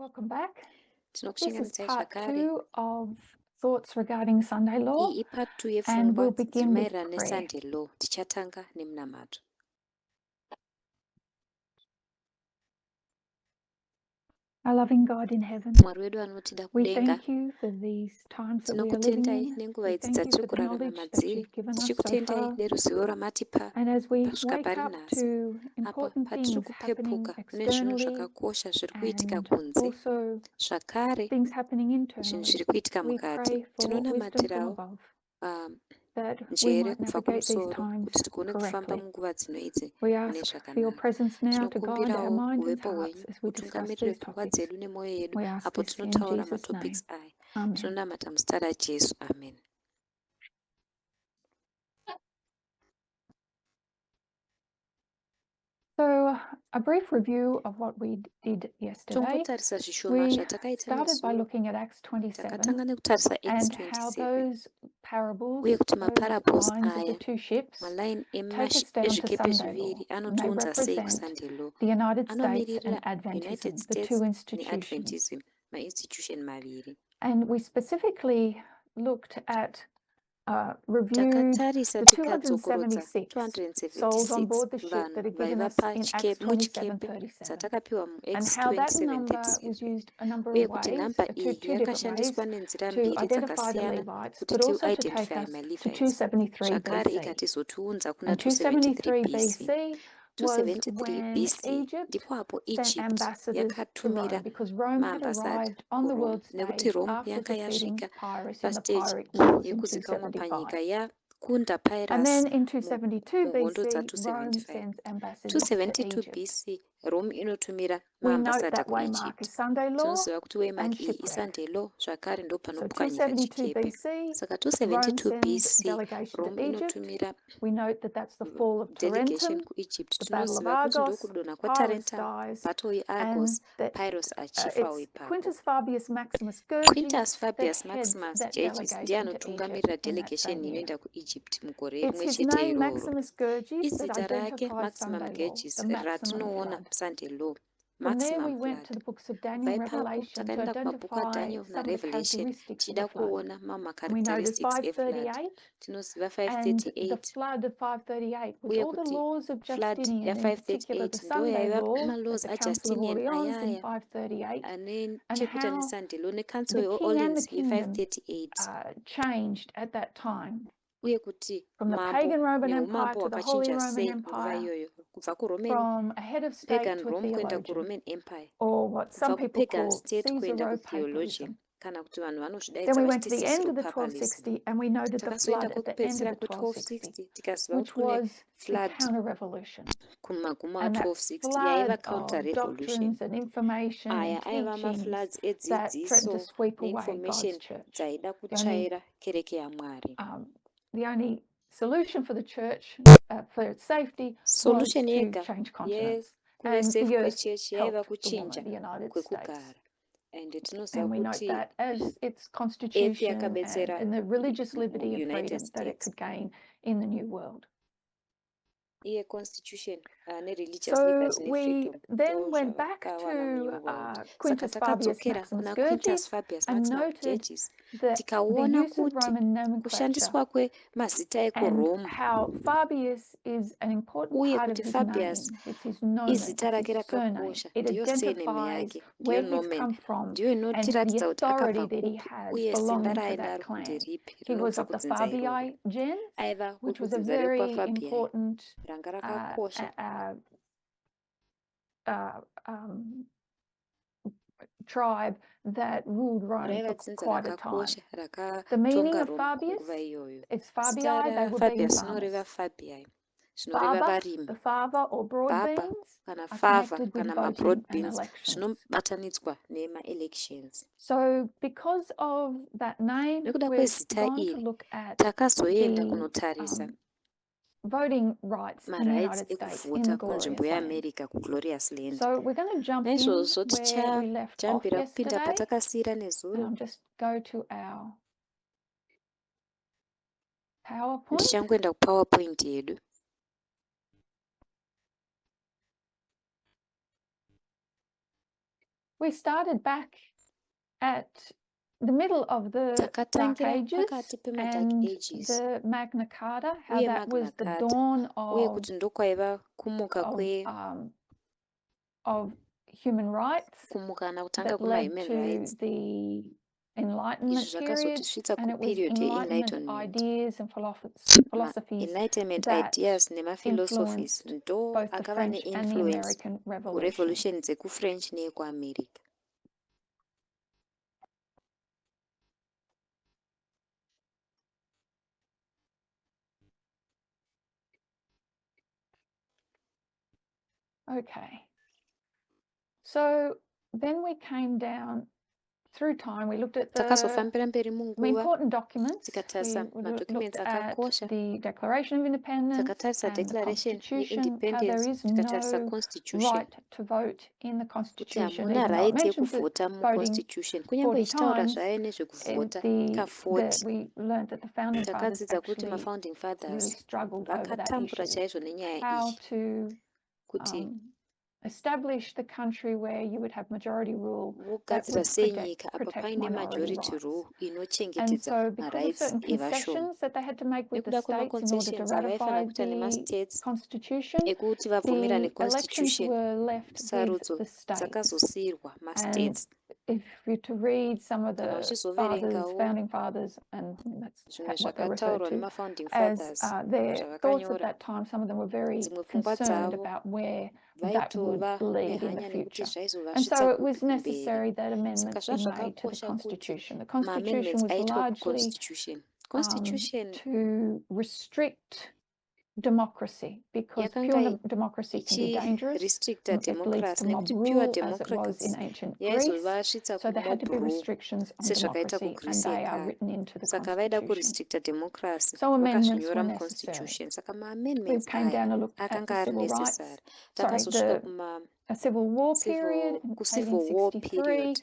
Welcome back. This Tinokushinganisai is part zvakare. 2 of thoughts regarding Sunday law, Iyi ipart 2 and yepfungwa we'll begin dziri with maererano prayer. neSunday law. Tichatanga nemunamato. Our loving God in heaven, Mwari wedu anotida we kudenga, thank you for these times that we are living tinokutendai in. nenguva We idzi thank you dzatiri for the kurarama knowledge that madziri, you've given us so tichikutendai far. neruzivo ramatipa And as we kusvika wake pari up nhasi. to Apo important patiri things happening kupepuka kune zvinhu externally zvakakosha zviri kuitika and kunze, also zvakare things happening zvinhu internally, zviri kuitika we mukati. pray for wisdom from Tinonamatirawo above, that we njere might kubva navigate these kumusoro times kuti tigone kufamba correctly. munguva dzino idzi We mune ask for your zvakanaka. presence now to guide our Tinokumbirawo minds and uvepo hearts hwenyu as we discuss utungamirire these pfungwa topics. dzedu nemwoyo yedu We ask apo this in tinotaura Jesus' matopics name. aya. Amen. Tinonamata muzita raJesu. Amen. So, a brief review of what we did yesterday. Tombotarisa zvishoma We zvatakaita started by nezuro. looking at Acts 27 Takatanga nekutarisa and how X27 those parables, uye kuti those maparables lines of the aya two ships, maline take us down to ezvikepe Sunday law. zviviri And they anotiudza sei represent kuSunday law. the United States Anomiririra and Adventism, United the States two institutions. neAdventism, mainstitution maviri. And we specifically looked at reviewed Takatarisa the tikadzokorodza 276 souls on 276 board the ship vanhu that are given vaiva us in Acts muchikepe 27:37, dzatakapiwa and how that number muX27:37 was used a number uye of kuti ways, nhamba iyi two different ways, yakashandiswa nenzira to mbiri identify the dzakasiyana Levites, kuti but also to take tiidentify us to maLevites. 273 Zvakare BC. ikatizotiunza kuna And 273 273 BC. BC was 273 when BC Egypt ndipo hapo sent Egypt ambassadors to yakatumira Rome, because Rome had maambasada arrived on the kuRome world nekuti stage Rome after yanga defeating yasvika Pyrrhus in the pastage Pyrrhic Wars in yekuzikamwa panyika 275. yakunda And Pyrrhus then in 272 muhondo BC, Rome dza275. sends ambassadors to 272 Egypt. BC Rome inotumira We note maambasada that waymark kuEgypt. is Sunday law Tinoziva kuti waymark and iyi shipwreck. iSunday law zvakare ndo So panopwanyika 272 chikepe. BC, Saka Rome 272 sends BC delegation Rome to Egypt. inotumira We note that that's the fall of delegation Tarentum, kuEgypt. the Battle of Tinoziva kuti Argos, ndokudonha Pyrrhus kwaTarentum, dies, battle and yeArgos, that Pyrrhus achifawo it's ipapo. Quintus Fabius Maximus Gurgis Quintus that Fabius heads Maximus that Gurgis ndiye delegation to Egypt anotungamirira in that delegation same year. inoenda kuEgypt mugore It's rimwe his chete name, iroro. Maximus Gurgis, that Izita rake identifies Maximum Sunday law, Gurgis the maximum ratinoona flood. Sunday law. From there, we Maximum went flood. to the books of Daniel, Kubva ipapo Revelation, to takaenda kumabhuku identify aDaniel some of the naRevelation characteristics of tichida the flood. kuona We noted macharacteristics eflood. 538, Tinoziva and the 538 flood of 538 was uye all the kuti laws of flood Justinian, in particular the ya538 ndo Sunday yaiva law malaws at the Council of aJustinian Orleans in ayaya 538, ane and chekuita how neSunday law neCouncil the king and the yeOrleans kingdom ye538 changed at that time uye kuti from the mambo pagan Roman neumambo Empire to the Holy hwakachinja Roman sei nguva Empire, iyoyo kubva kuRoman from a head of state pagan to a Rome kuenda theologian, kuRoman Empire, or what some kubva people kupagan call state kuenda Caesaropapism. kutheologian, kana kuti vanhu Then vanozvidaidza we went to vachiti the end of the Caesaropapalism. 1260, and we noted the Takazoenda flood at the end of kwekupedzisira the 1260, kwe1260 tikaziva which kuti kune was the flood counter-revolution. kumaguma And that a1260 yaiva flood counter of revolution. doctrines and information Aya and aiva teachings mafloods that threatened to edzidziso sweep away neinformation God's church. dzaida The only, kutsvaira kereke yaMwari. the only solution for the church, for its safety, was Solution to yega change continents. yekuve And safe the earth kwechechi yaiva helped the kuchinja woman, the United States. kwekugara. And tinoziva And we note kuti that as its earth constitution yakabetsera and the religious liberty and United freedom that it States. could gain in the new world. Iye constitution nereligious So liberty we nefreedom then ndo went back zvavakawana munew to world. Saka Quintus Fabius takadzokera Maximus kuna Quintus Gurgis Fabius and Maximus noted Gurgis that the tikaona use of kuti Roman nomenclature kushandiswa kwemazita and ekuRome how Fabius is an important uye part of kuti his Fabius name. It's his nomen, izita it's rake his surname. rakakosha, It ndiyo surname identifies yake, where ndiyo he's nomen, come from ndiyo and the inotiratidza kuti authority akabva that he kupi has uye simba belonging to raainda that ari clan. kunderipi He was rinobva of the kudzinza iroro. Fabii gens, Aiva which was a kudzinza very rekwaFabii important ranga rakakosha tribe that ruled Rome raiva for dzinza quite a time. rakakosha The meaning rakatonga of Rome Fabius kunguva iyoyo. is Zita Fabii, they would be raFabius farmers. rinoreva Fabii, zvinoreva Fava, varimi. the fava or broad Baba beans kana are fava connected with kana voting mabroad and beans elections. zvinobatanidzwa nema-elections. So because of that name, Nekuda we've kwezita gone to iri look at takazoenda the kunotarisa voting rights in the marights United States in ekuvhota the kunzvimbo glorious land. yeAmerica kuglorious land. So we're going to jump in Naizvozvo where we left off tichajambira kupinda yesterday. patakasiyira nezuro. I'll just go to our PowerPoint. Tichangoenda kuPowerPoint yedu. we started back at the middle of the Dark takatangira Ages pakati pemadark and ages the Magna Carta, how uye that was the Magna dawn uye of kuti ndokwaiva kumuka of human rights kumuka kana kutanga that kwema led human to rights. the Izvi Enlightenment period, zvakazotisvitsa and it was kuperiod Enlightenment ye-enlightenment. ideas and philosophies Enlightenment that ideas nemaphilosophies influenced ndo both the akava French and the ne-influence American Revolution. kurevolution dzekufrench neyekuamerica. Okay. So then we came down through time. We looked at the takazofambira mberi munguva important documents. tikatarisa We madocuments looked at akakosha, the Declaration of Independence takatarisa and the declaration Constitution, how there yeindependence, is tikatarisa no constitution right to vote in the kuti Constitution, hamuna even though it right mentions it yekuvhota voting muconstitution. Kunyange 40 ichitaura times. zvayo nezvekuvhota We ka40 learned that the founding fathers takadzidza kuti actually mafounding really fathers struggled over that vakatambura issue, chaizvo nenyaya how iyi to kuti establish the country where you would have majority rule that vogadzira would sei nyika apa protect paine minority majority rights. rule And inochengetedza so because of marights certain evashoma. concessions that they had to make with the Nekuda states in order to kwemaconcessions ratify avaifanira kuita the nemastates Constitution, ekuti vabvumira the elections neconstitution, were left with sarudzo the states. dzakazosiyirwa And mastates. if you're to read some of Kana the uchizoverengawo founding fathers, and that's zvimwe what they're referred zvakataurwa to nemafounding as, fathers their thoughts at zvavakanyora, that time, some of them were very dzimwe pfungwa concerned dzavo about where that would vaitova lead in the nehanya nekuti future. And zvaizovasvitsa so it kupi was kumberi. necessary that Saka amendments be made to the zvazvakakosha kuti Constitution. The Constitution maamendments was aitwa largely kuconstitution. to restrict democracy, because pure democracy can be dangerous. ichirestricta It leads democracy to mob nekuti pure rule, as it was democracy in ancient Greece. yaizovasvitsa So there had to be kumob rule restrictions on sezvakaita democracy, and kugreece they are yekare. written into the Saka vaida Constitution. kurestricta democracy So amendments vakazvinyora were necessary. muconstitution. Saka We maamendments came aya down and looked at akanga the ari civil rights, necessary. sorry, Takazosvika a civil war period in kucivil war 1863, period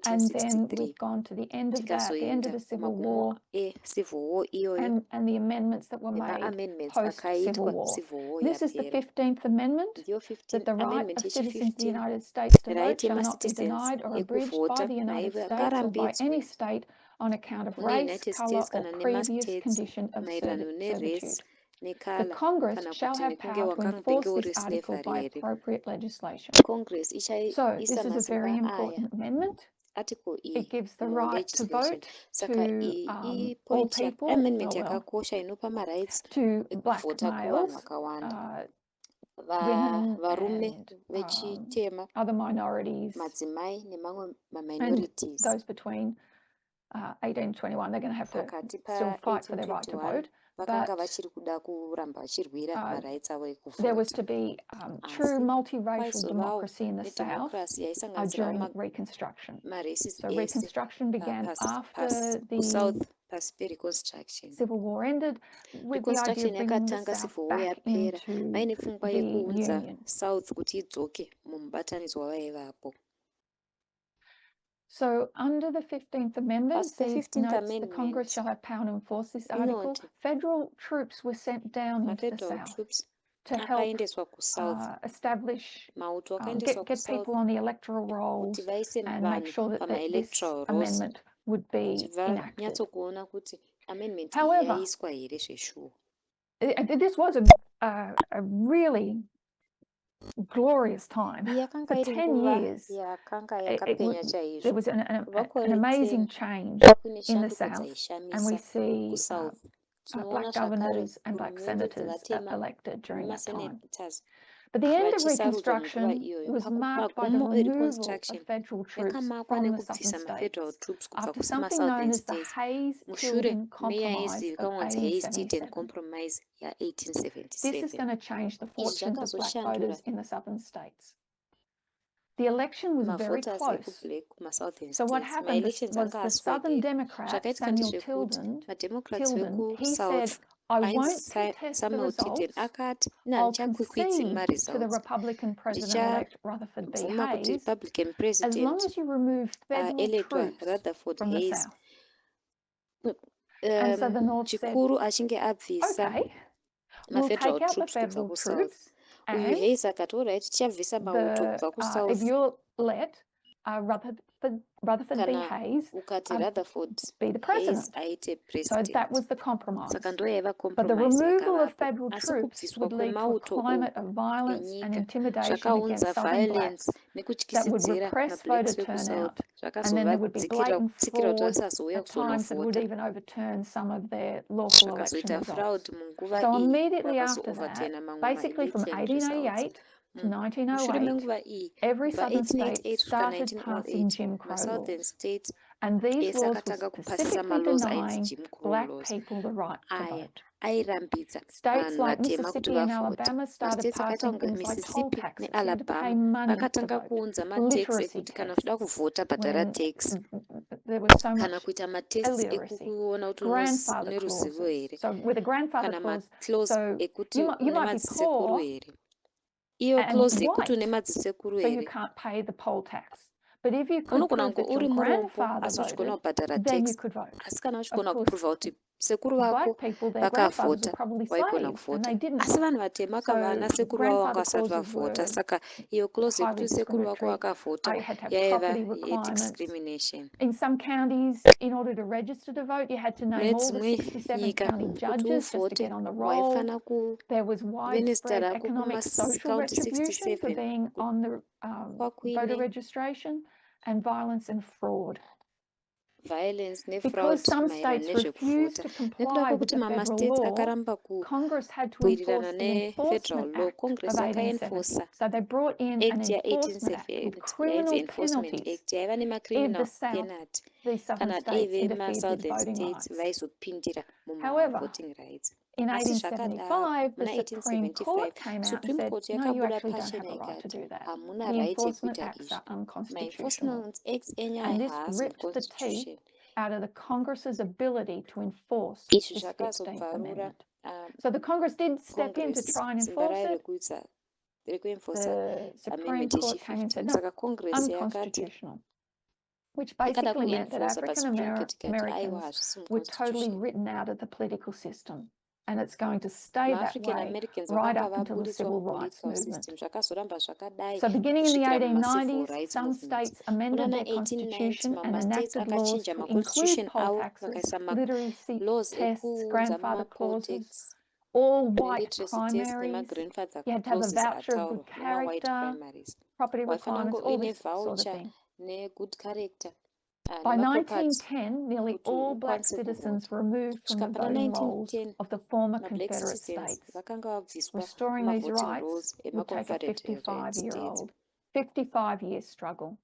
and then ya1863 we've gone to the end of that, the end of tikazoenda the Civil magumo War, ecivil war iyoyo and the amendments that were made nemaamendments post-Civil akaitwa War. civil war This is the yapera. 15th Amendment, Ndiyo that the right amendment of citizens of the yechi-15 United States to vote right shall not be yemacitizens denied or abridged by yekuvhota the United naive States or by akarambidzwa any state on account of kune race, United color, States or kana previous nemastates condition of maererano nerace servitude. The nekala Congress kana shall kuti have nekunge power to wakanga enforce uri this article slavery by here. appropriate legislation. Congress So ichaisa this is a masimba very aya important amendment. article It gives the mu right to legislation. vote Saka to iyi all point people, amendment well, yakakosha inopa marights to black ekuvhota kuvanhu males, vakawanda, women, varume and vechitema, other minorities, madzimai nemamwe and maminorities. those between 18 and 21. They're going to have to Pakati still fight for their right to 1821 vote, vakanga but vachiri kuda kuramba vachirwira marights avo there was ekuvhota. to be true Asi multiracial kwaizovawo democracy in the South nedemocracy yaisanganisirawo during Reconstruction. maraces So ese Reconstruction began after the kusouth pasi pereconstruction. Civil War ended, with the idea Reconstruction of bringing the yakatanga, South civil war back yapera, into vaine pfungwa the yekuunza Union. south kuti idzoke mumubatanidzwa vaivapo. So under the 15th Amendment, Pasi notes pe-15th the Amendment Congress shall have power to enforce this article. inoti Federal troops were sent down into the mafederal South troops to help akaendeswa kusouth, establish, mauto akaendeswa get kusouth people on the electoral kuti rolls vaise and make vanhu sure that this pamaelectoral rolls amendment would kuti be enacted. vanyatsokuona kuti amendment iyi However, yaiswa here zveshuwo. this was a really glorious time. Yakanga For iri 10 nguva years, yakanga it yakapenya there chaizvo. was an Kubva amazing kore 10 change kubva kune in the shanduko South, and we dzaishamisa see kusouth. Tinoona black zvakare governors and black hurumende senators dzevatema elected during that time. nemasenators But the end of vachisarudzwa munguva Reconstruction iyoyo. was marked by the Magumo removal ereconstruction of federal troops yakamakwa from the southern nekubvisa mafederal states troops kubva after something known kumasouthern as the states mushure Hayes-Tilden meya Compromise of yaizivikanwa kunzi Hayes-Tilden 1877. compromise This is ya1877. going to change the Izvi fortunes of black zvakazoshandura voters in the southern states. The election was very mavoters close. ekublack kumasouthern So what states. happened Maelections was anga the Southern aswagera. Democrat, Zvakaitika Samuel ndezvekuti mademocrats Tilden, he said, vekusouth I ainzi won't contest the Samuel Tilden results. akati I'll handichakwikwidzi concede to the maresults, Republican President-elect Rutherford B. ndichabvuma kuti Hayes Republican as long president as you remove federal electwa troops Rutherford from the Hayes South. And so the North said, chikuru achinge abvisa okay, we'll mafederal take out the troops kubva federal kusouth. troops, Uyu and Hayes akati alright tichabvisa mauto kubva if kusouth. you'll let Rutherford B. kana Hayes ukati Rutherford be the Hayes president. aite So president. that was the compromise. Saka ndo yaiva But the compromise removal of yakavapo. federal Asi troops kubviswa would lead to a kwemauto climate of violence and enyika intimidation zvakaunza against Southern violence blacks that would nekutyisidzira repress voter mablacks turnout, vekusouth and then there would be zvakazovadzikira blatant kutsikira kuti fraud. vasazouya At times, it would kuzonovhota. even overturn some of their lawful election Zvakazoita fraud results. munguva So iyi immediately after that, vakazo-overturna mamwe basically from ma-election results. 1888 to Mushure 1908, menguva iyi every kubva southern state 1888 kusvika started passing 1908 Jim Crow masouthern laws. states And these ese laws were akatanga kupasisa specifically malaws ainzi denying Jim Crow black laws. people the right to Aya vote. airambidza States vanhu like vatema kuti Mississippi and vavhote. Alabama started Mastates akaita passing kunga things like toll Mississippi taxes. You had to pay neAlabama money to vakatanga vote. kuunza matax Literacy ekuti kana uchida tests kuvhota bhadhara when tax. there was so Kana much kuita matests illiteracy. ekukuona kuti Grandfather une ruzivo clauses. here. So with a grandfather Kana clause, maclause so ekuti you une might be madzisekuru poor here. Iyo and clause yekuti une white, madzisekuru so you here. can't pay the poll tax. But if you could Unogona prove kunge that your uri murombo grandfather asi uchigona voted, kubhadhara then you tax. could vote. Asi kana Of uchigona course, kuprova kuti sekuru vako black people, their grandfathers were vakavhota probably waigona slaves and kuvhota. they didn't Asi vote. vanhu vatema So kavana sekuru vavo vanga grandfather vasati clauses vavhota. were Saka iyo clause highly yekuti sekuru vako discriminatory. vakavhota You had to have yaiva property requirements. discrimination. In some counties, in order to register to vote, you had to name Mune all the dzimwe 67 nyika county kuti judges just to uvhote get on the roll. waifana There was kuve nezita widespread rako economic social kumacounty retribution for 67 being on the voter kwakuine registration, and violence and fraud. violence Because nefraud some maererano states refused nezvekuvhota. to Nekuda comply with kwekuti the federal mamastates law, akaramba Congress had to kubwirirana enforce the nefederal Enforcement law, Act Congress of 1870. yakaenforsa So they brought in an act enforcement act with ya1870 yainzi criminal enforcement penalties act yaiva if nemacriminal the South, penalty these southern kana states, daive interfered with masouthern voting states rights. vaizopindira However, mumavoting rights. in Asi zvakadaro 1875, the muna Supreme Court 1875 came out and Supreme said, Court no, you yakabuda actually don't have pachena a right to ikati do that. hamuna The right enforcement yekuita acts are izvi. unconstitutional. Maenforcement acts enyu And this haasi ripped the teeth muconstitution. out of the Congress's ability to enforce Izvi this 15th zvakazobvarura Amendment. So the Congress did step in to Congress try and simba enforce rayo it. rekuenforsa The Supreme amendment Court came and said, yechi15. no, Saka Congress yakati unconstitutional, which yakada basically meant that kuenforsa, but African Supreme Court ikati aiwa Americans hazvisi were totally muconstitution. written out of the political system. And it's going to stay that Ma-African way Americans right vakanga up until the vabudiswa civil rights mupolitical movement. system zvakazoramba zvakadai So beginning in the kusvikira muma-civil 1890s, rights some movement. states amended Kuna their 1890 constitution and mama-states enacted laws akachinja to include ma-constitution poll avo taxes, vakaisa literacy ma-laws tests, ekuunza grandfather muma-poll clauses, tax all white literacy test primaries. nema-grandfather You had to have a clauses voucher of good ataurwa nema-white character, primaries. property Waifana requirements, kunge all uine this sort of voucher thing. ne-good character By nema-property 1910, nearly kuti all black ukwanise citizens kuvhota. were removed from Kusvika the pana voting rolls 1910 of the former ma-black Confederate citizens states. vakanga vabviswa Restoring these muma-voting rights rolls would take a ema-confederate states. 55-year struggle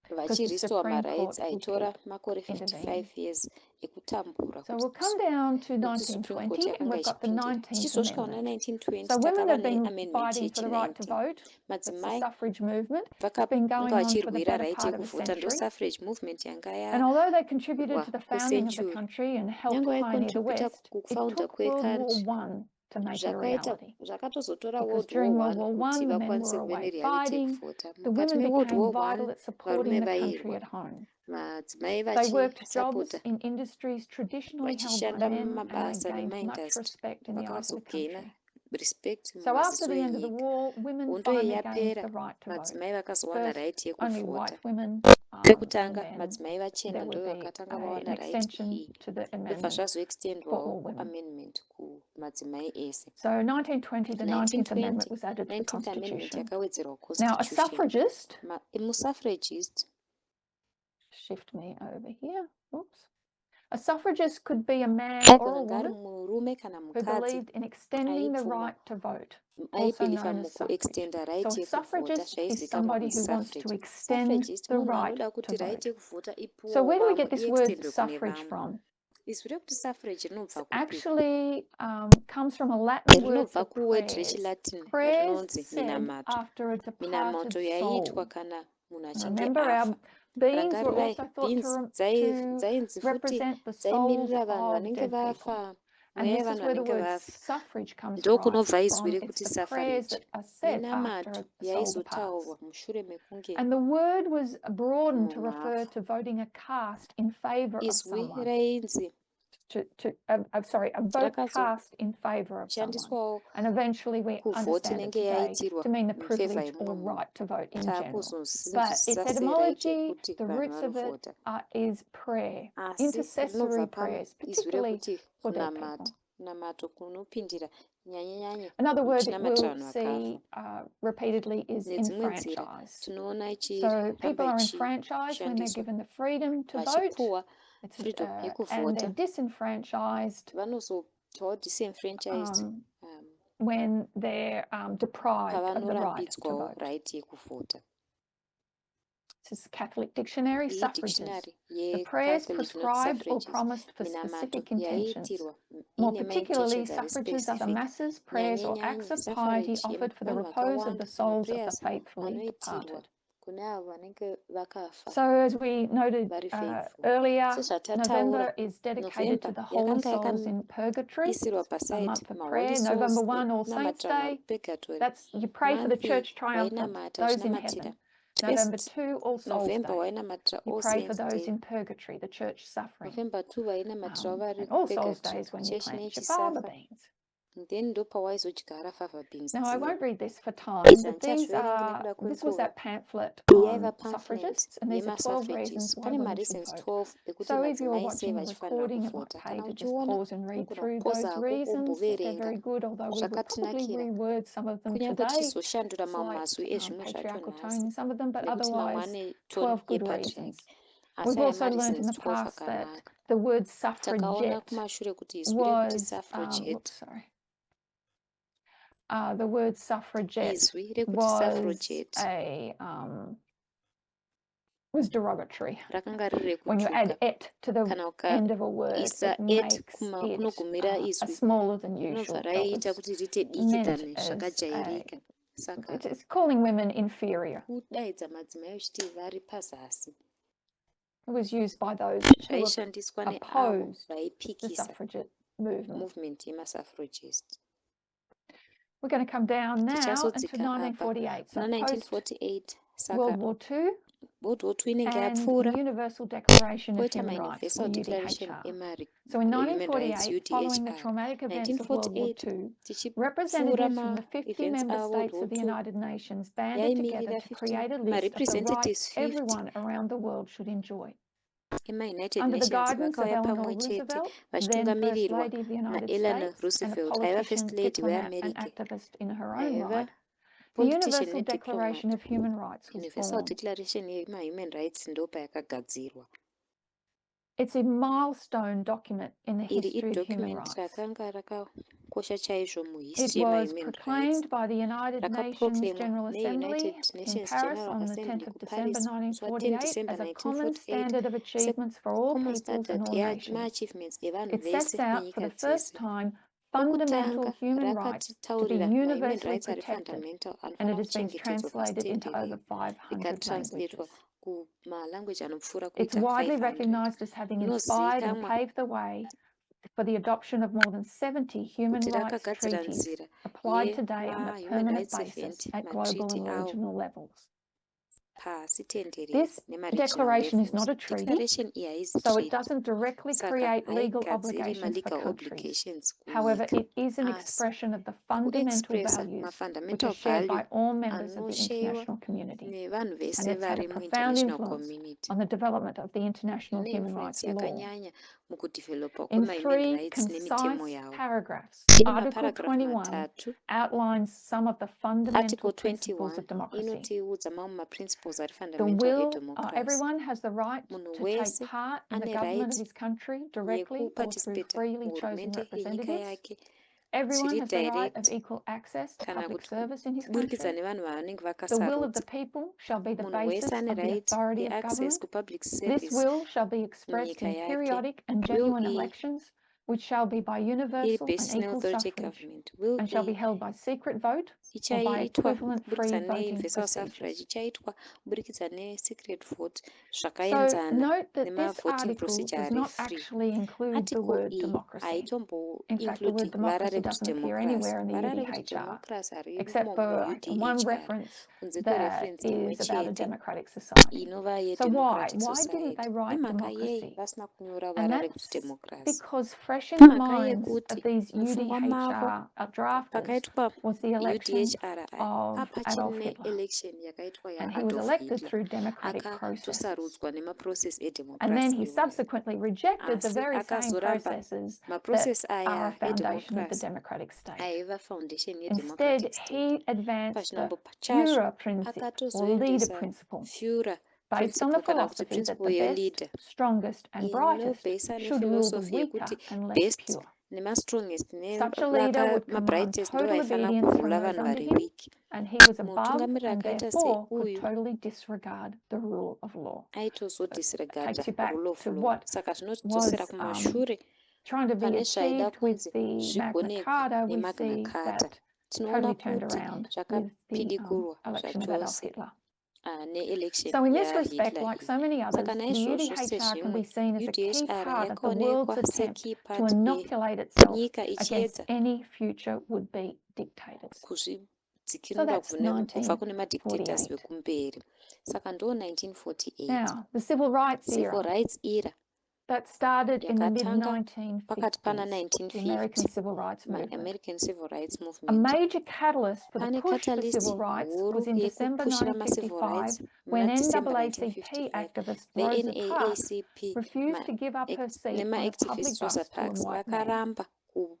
because the Vachirestore Supreme ma-rights Court would aitora keep makore intervening. 55 years ekutambura So we'll come down to kuti Supreme Court 1920 and yakanga we've got the ichipindira. 19th Tichizosvika kuna Amendment. 1920 So women takava have been neamendment fighting for the right to yechi19. vote. That's the Madzimai suffrage movement. It's been going vakanga on for the vachirwira better right part of a yekuvhota. Ndo century. suffrage movement yanga And although they contributed yarwa to the founding of the kwecentury. country and helped Nyange pioneer the vaicontributa West, it kufounda took World kwecountry. War I to make it a Zvakaita reality. zvakatozotora Because World during War World I War I, kuti the men vakwanise were kuve away nereality fighting. yekuvhota. The Mukati women meWorld became War vital I at supporting varume the country vairwa, at home. madzimai They worked vachisapota jobs in industries traditionally held by vachishanda men, and they mumabasa gained much nemaindustry respect in the eyes of the vakazogena country. respect So after mumaziso the end of the enyika. war, women Hondo iyi finally gained yapera, the right to vote. madzimai vakazowana First, right only yekuvhota. white women, and Pekutanga then madzimai vachena there would ndo be vakatanga an vawana right extension iyi. to the Ndobva amendment for zvazoextendwawo all women. amendment kumadzimai ese. So 1920, the 19th 1920 Amendment was added to the 19th amendment Constitution. yakawedzerwa Now, a constitution. suffragist, Musuffragist shift me over here, oops. A suffragist could be a man or a aigona ngari woman murume kana who mukadzi believed in extending the aibvuma right to vote, also aibhilifa known as suffrage. mukuextenda right So a yekuvhota suffragist is zvaizivikanwa somebody kunzi who wants to suffrage. extend Suffragist the munhu right anoda to kuti right vote. yekuvhota So ipuwawo where do we vamwe get this word iextendwe kune suffrage vamwe. from? Izwi rekuti suffrage rinobva It kupi? actually comes from a Latin word Rinobva for kuword prayers. rechilatin Prayers rinonzi said minamato. after a departed Minamato yaiitwa soul. kana munhu And achinge remember, afa. our beans were Rangarirai, also thought beans to dzainzi futi represent the souls dzaimirira vanhu of vanenge dead people. vafa. And Mweya this is yevanhu where the vanenge word vafa. suffrage comes Ndokunobva izwi from. It's rekuti the prayers suffrage. that are said after Minamato a soul departs. yaizotaurwa mushure mekunge And the word was broadened to munhu refer afa. to voting a caste in favor of Izwi someone. rainzi a vote Rakazo- cast in favor of someone. shandiswawo And eventually we kuvhoti understand it inenge today yaitirwa to mean the in favor privilege or yemumwe munhu. right to vote in general. But its Taakuzonzwisisa sei right etymology, yekuti the vanhu roots of it vanovhota. is prayer, Asi intercessory rinobva prayers, paizwi particularly rekuti for dead kunamata people. kunamato kunopindira nyanyanyanya Another word that kuchinamatira we'll vanhu see vakafa. repeatedly is Nedzimwe nzira enfranchised. tinoona So people ichiramba are enfranchised when they're ichishandiswa given the freedom to vote, vachipuwa freedom and they're yekuvhota. disenfranchised Vanozobvawo disenfranchised when they're deprived of the right to pavanorambidzwawo vote. right yekuvhota. This is Catholic Dictionary, Iyi suffrages. dictionary The prayers yeCatholic inoti prescribed or suffrages, promised for minamato specific intentions. yaitirwa More ine particularly, ma-intentions ari suffrages are the specific. masses, prayers, or acts of piety offered for the vanhu repose of the vakawanda, souls of the prayers faithfully anoitirwa departed. kune avo vanenge vakafa So, as we noted vari faithful. earlier, Sezvatataura, November is dedicated to the holy yakanga souls in purgatory. isirwa It's a paside month of maholy prayer. souls November 1, All Saints ekunamatira Day. purgatory. That's you pray for the Month church triumphant, wainamata those in uchinamatira heaven. November first 2, All Souls November Day. wainamatira You All pray for Saints those Day. in purgatory, the church suffering. November 2 vainamatira vari And All Souls Day purgatory, is when you church plant your fava nechisafa. beans. Then ndopawaizodyara fava beans Now, I dziya. won't read this for time, but this was that pamphlet yaiva on pamphlet suffragists, and these are 12 reasons why pane women should mareasons vote. 12 ekuti So if you're madzimai sei watching a vachifanira recording, it might kuvhota. pay Kana to just uchiona pause and read unogona through kupoza those hako reasons. They're womboverenga. very good, although we would probably Zvakatinakira. reword some of them Kunyange today, tichizoshandura mamwe slight mazwi ezvimwe zvacho patriarchal tone nhasi in some of them, but nekuti mamwe otherwise ane tone 12 good yepatriarchy. reasons. Asi We've aya also learned in mareasons the 12 past that akanaka. the word Takaona suffragette kumashure kuti izwi rekuti suffragette. The word suffragette Izwi rekuti suffragette was derogatory. rakanga riri When you add rekutuka. et to the Kana end of a word, ukaisa it et makes kunogumira it izwi smaller than rinobva usual. So raita it's kuti rite diki meant than as zvakajairika. Saka it's calling women inferior. kudaidza madzimai uchiti vari pazasi. It was used by those who zvaishandiswa neavo opposed the vaipikisa suffragette movement. movement yemasuffragist. We're going to come down now into Tichazodzika apa 1948, so muna post 1948 World saka War II, World War II inenge and yapfuura the Universal Declaration of poita Human Rights, or ma-Universal Declaration UDHR. So in Human Rights 1948, following the UDHR. traumatic events of World War 1948 II, tichipfuura representatives from the 50 ma-events member a World states War of the II United Nations banded together yaimirira to 50 create a list of the ma-representatives rights 50 everyone around the world should enjoy. ema-United Under the Nations guidance of vakauya Eleanor pamwe chete Roosevelt, then First vachitungamirirwa Lady of the United naEleanor States and a Roosevelt aiva first politician, lady diplomat and weAmerica activist in her own aiva right, the politician Universal Declaration nediplomat. of Human Rights was Universal born. Declaration yema-human rights ndopayakagadzirwa. It's a milestone document in the Iri history of human idocument rights. rakanga rakakosha chaizvo It muhistory was yema-human rights. proclaimed by the United Nations Rakaproclaimwa General Assembly neUnited in Nations Paris General on the Assembly 10th of December kuParis zuva 10 1948 December as a common 1948 standard of achievements for all common peoples and standard all nations. yema-achievements evanhu It vese sets out for nenyika the first dzese. time fundamental Pokutanga human rights to be rakatitaurira ma-human universally rights ari protected, fundamental and it anofanira has been kuchengetedzwa translated into pasitenderere over 500 rikatranslatewa languages. kumalanguage anopfuura It's kuita widely 500. recognized as having inspired and Rinozivikanwa paved the way for the adoption of more than 70 human kuti rights rakagadzira treaties nzira applied today on a yema-human permanent rights basis event at global matreaty and awo regional levels. pasi tenderere This nema-regional declaration is levels. not a treaty, Declaration iyi haizi so it treaty. doesn't directly Saka create legal haigadziri obligations for ma-legal countries. obligations However, kunyika. it is an Asi expression of the fundamental kuexpressa values which ma-fundamental are shared value by all members of the anoshewa international community, nevanhu and vese it's had a vari profound mu-international influence community. on the development of the international Ine human influence rights law. yakanyanya mukudevelopa In kwema-human 3 rights nemitemo concise yawo. paragraphs, Ine Article maparagraph 21 matatu. outlines some of the fundamental Article principles 21 of democracy. inotiudza mamwe ma-principles ari The fundamental will, edemocracy. everyone has the right Munhu to take wese part in the ane government of right his country directly or through yekuparticipata freely chosen muhurumende yenyika representatives. yake Everyone zviri has the right of direct equal access to kana public kuti service in his kuburikidza country. nevanhu vavanenge The will of the vakasarudza. people shall be the Munhu wese basis ane of the right authority of yeaccess government. kupublic This service will shall be expressed munyika in yake. periodic and Will genuine iyi elections which shall be by universal based and on equal authority suffrage, government will and shall be be held by secret vote or by ichaitwa equivalent free kuburikidza voting neuniversal suffrage, procedures. ichaitwa kuburikidza nesecret vote So zvakaenzana note that this nemavoting article procedure does ari not free. actually include the Article word iyi democracy. In fact, the word haitombo-including vara democracy rekuti doesn't appear democracy. anywhere in the Vara rekuti UDHR, democracy except harimo for one mu-UDHR reference kunze that kwereference rimwe is about a chete democratic society. inova So why? yedemocratic Why didn't society. they write Nemhaka yei democracy? vasina kunyora And vara rekuti that's democracy? because fresh in the Mhaka minds yekuti of these mupfungwa mavo UDHR drafters pakaitwa was the election UDHR of apa Adolf chine Hitler. election yakaitwa And he was yaAdolf elected Hitler through democratic processes. akatosarudzwa nemaprocess And then edemocracy he iwayo. subsequently rejected the Asi very same akazoramba processes that maprocess are a aya foundation of the edemocracy democratic state. aiva foundation Instead, yedemocratic state. he advanced the Pachinambo chacho Führer principle or leader akatozoendesa principle Führer based on the principle kana kuti philosophy that principle the yeleader best, strongest, and brightest inobhesa should rule the nephilosophy weaker yekuti and less best pure. nemastrongest Such a leader would command mabrightest ndo total vaifana obedience from kurula those vanhu under vari him, weak. and he was above Mutungamiriri and akaita therefore could seuyu totally disregard the rule of law. aitozodisregarda Takes you back rule of to law. what Saka was zvinotidzosera kumashure trying to be pane zvaida achieved with kunzi the Magna zvigonekwe Carta. We nemagna see carta. that Tinoona totally turned kuti around with the zvakapidikurwa election of Adolf zvachose Hitler. neelection So in this respect, yaHitler like iyi. so many others, Saka the naizvozvo UDHR can sezvimwe be seen as a key UDHR part of the world's yakaonekwa attempt sekey to part inoculate itself yenyika against ichiedza any future would-be dictators. So kuzvidzikinura that's kubva kune madictators 1948. vekumberi. Saka ndo 1948 Now, the civil rights civil era, rights era that started in the yakatanga pakati pana mid-1950s, the American 1950 Civil Rights Movement. American civil rights A movement. major catalyst for the Pane push for catalyst civil rights huru was in December yekupushira macivil 1955 rights when muna-December NAACP 1955 activist the Rosa Parks NAACP refused to give up her seat on a nema-activist public Rosa bus to a Parks white man. vakaramba kupa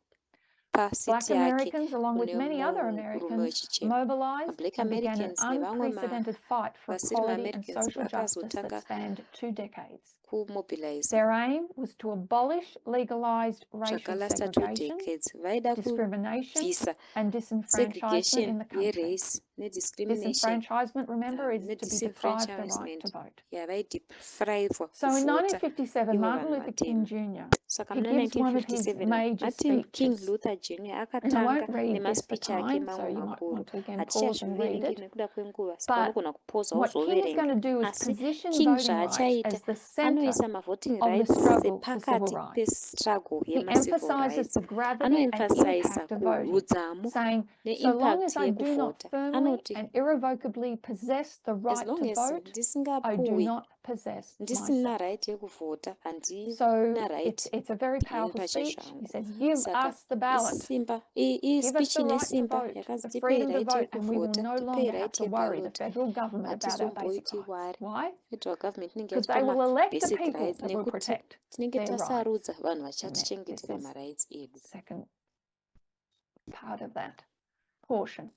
Black siti yake Americans, along with kune many other murume Americans, wechichena. mobilized Black and began an Americans nevamwe unprecedented fight for vasiri equality and ma-Americans social justice vakazotanga that spanned 2 decades. kumobilize Their aim was to abolish legalized racial zvakalasta 2 segregation, decades. Vaida discrimination, kubvisa and disenfranchisement segregation in the country. yerace nediscrimination Disenfranchisement, remember, is to be deprived the right nedisenfranchisement to vote. yavaideprivwa So in kuvhota 1957, ivo Martin vanhu Luther King vatema. Jr., Saka he muna gives one of his 1957 major Martin King speeches. Luther Jr. And I akatanga won't read this for nemaspeech ake time, so mamwe you might makuru. want to again pause and read Hatichazviverengi it. nekuda kwenguva, saka But unogona kupoza what King is going wozoverenga. to do is Asi position King voting rights zvaachaita as the center anoisa mavoting of the rights struggle for civil sepakati rights. pestruggle He yemacivil emphasizes rights. the gravity and Anoemphasize impact of voting, kuudzamo saying, so long neimpact as I do not yekuvhota. firmly Anoti and irrevocably possess the as right long to as vote, I do ndisingapuwi not possess ndisina myself. right yekuvhota handina So right it's a very ini powerful speech. He pachezvangu. says, give Saka us the ballot, isimba give us speech the right to inesimba vote, yakazi the tipei freedom to right vote, and we will yekuvhota, no tipei longer have right to worry the yeballot. federal government about our basic Hatizomboiti rights. wari Why? federal government inenge Because they yatipa will elect the basic people rights that will nekuti protect tinenge their rights. tasarudza vanhu And vachatichengetera this is marights edu. second part of that portion.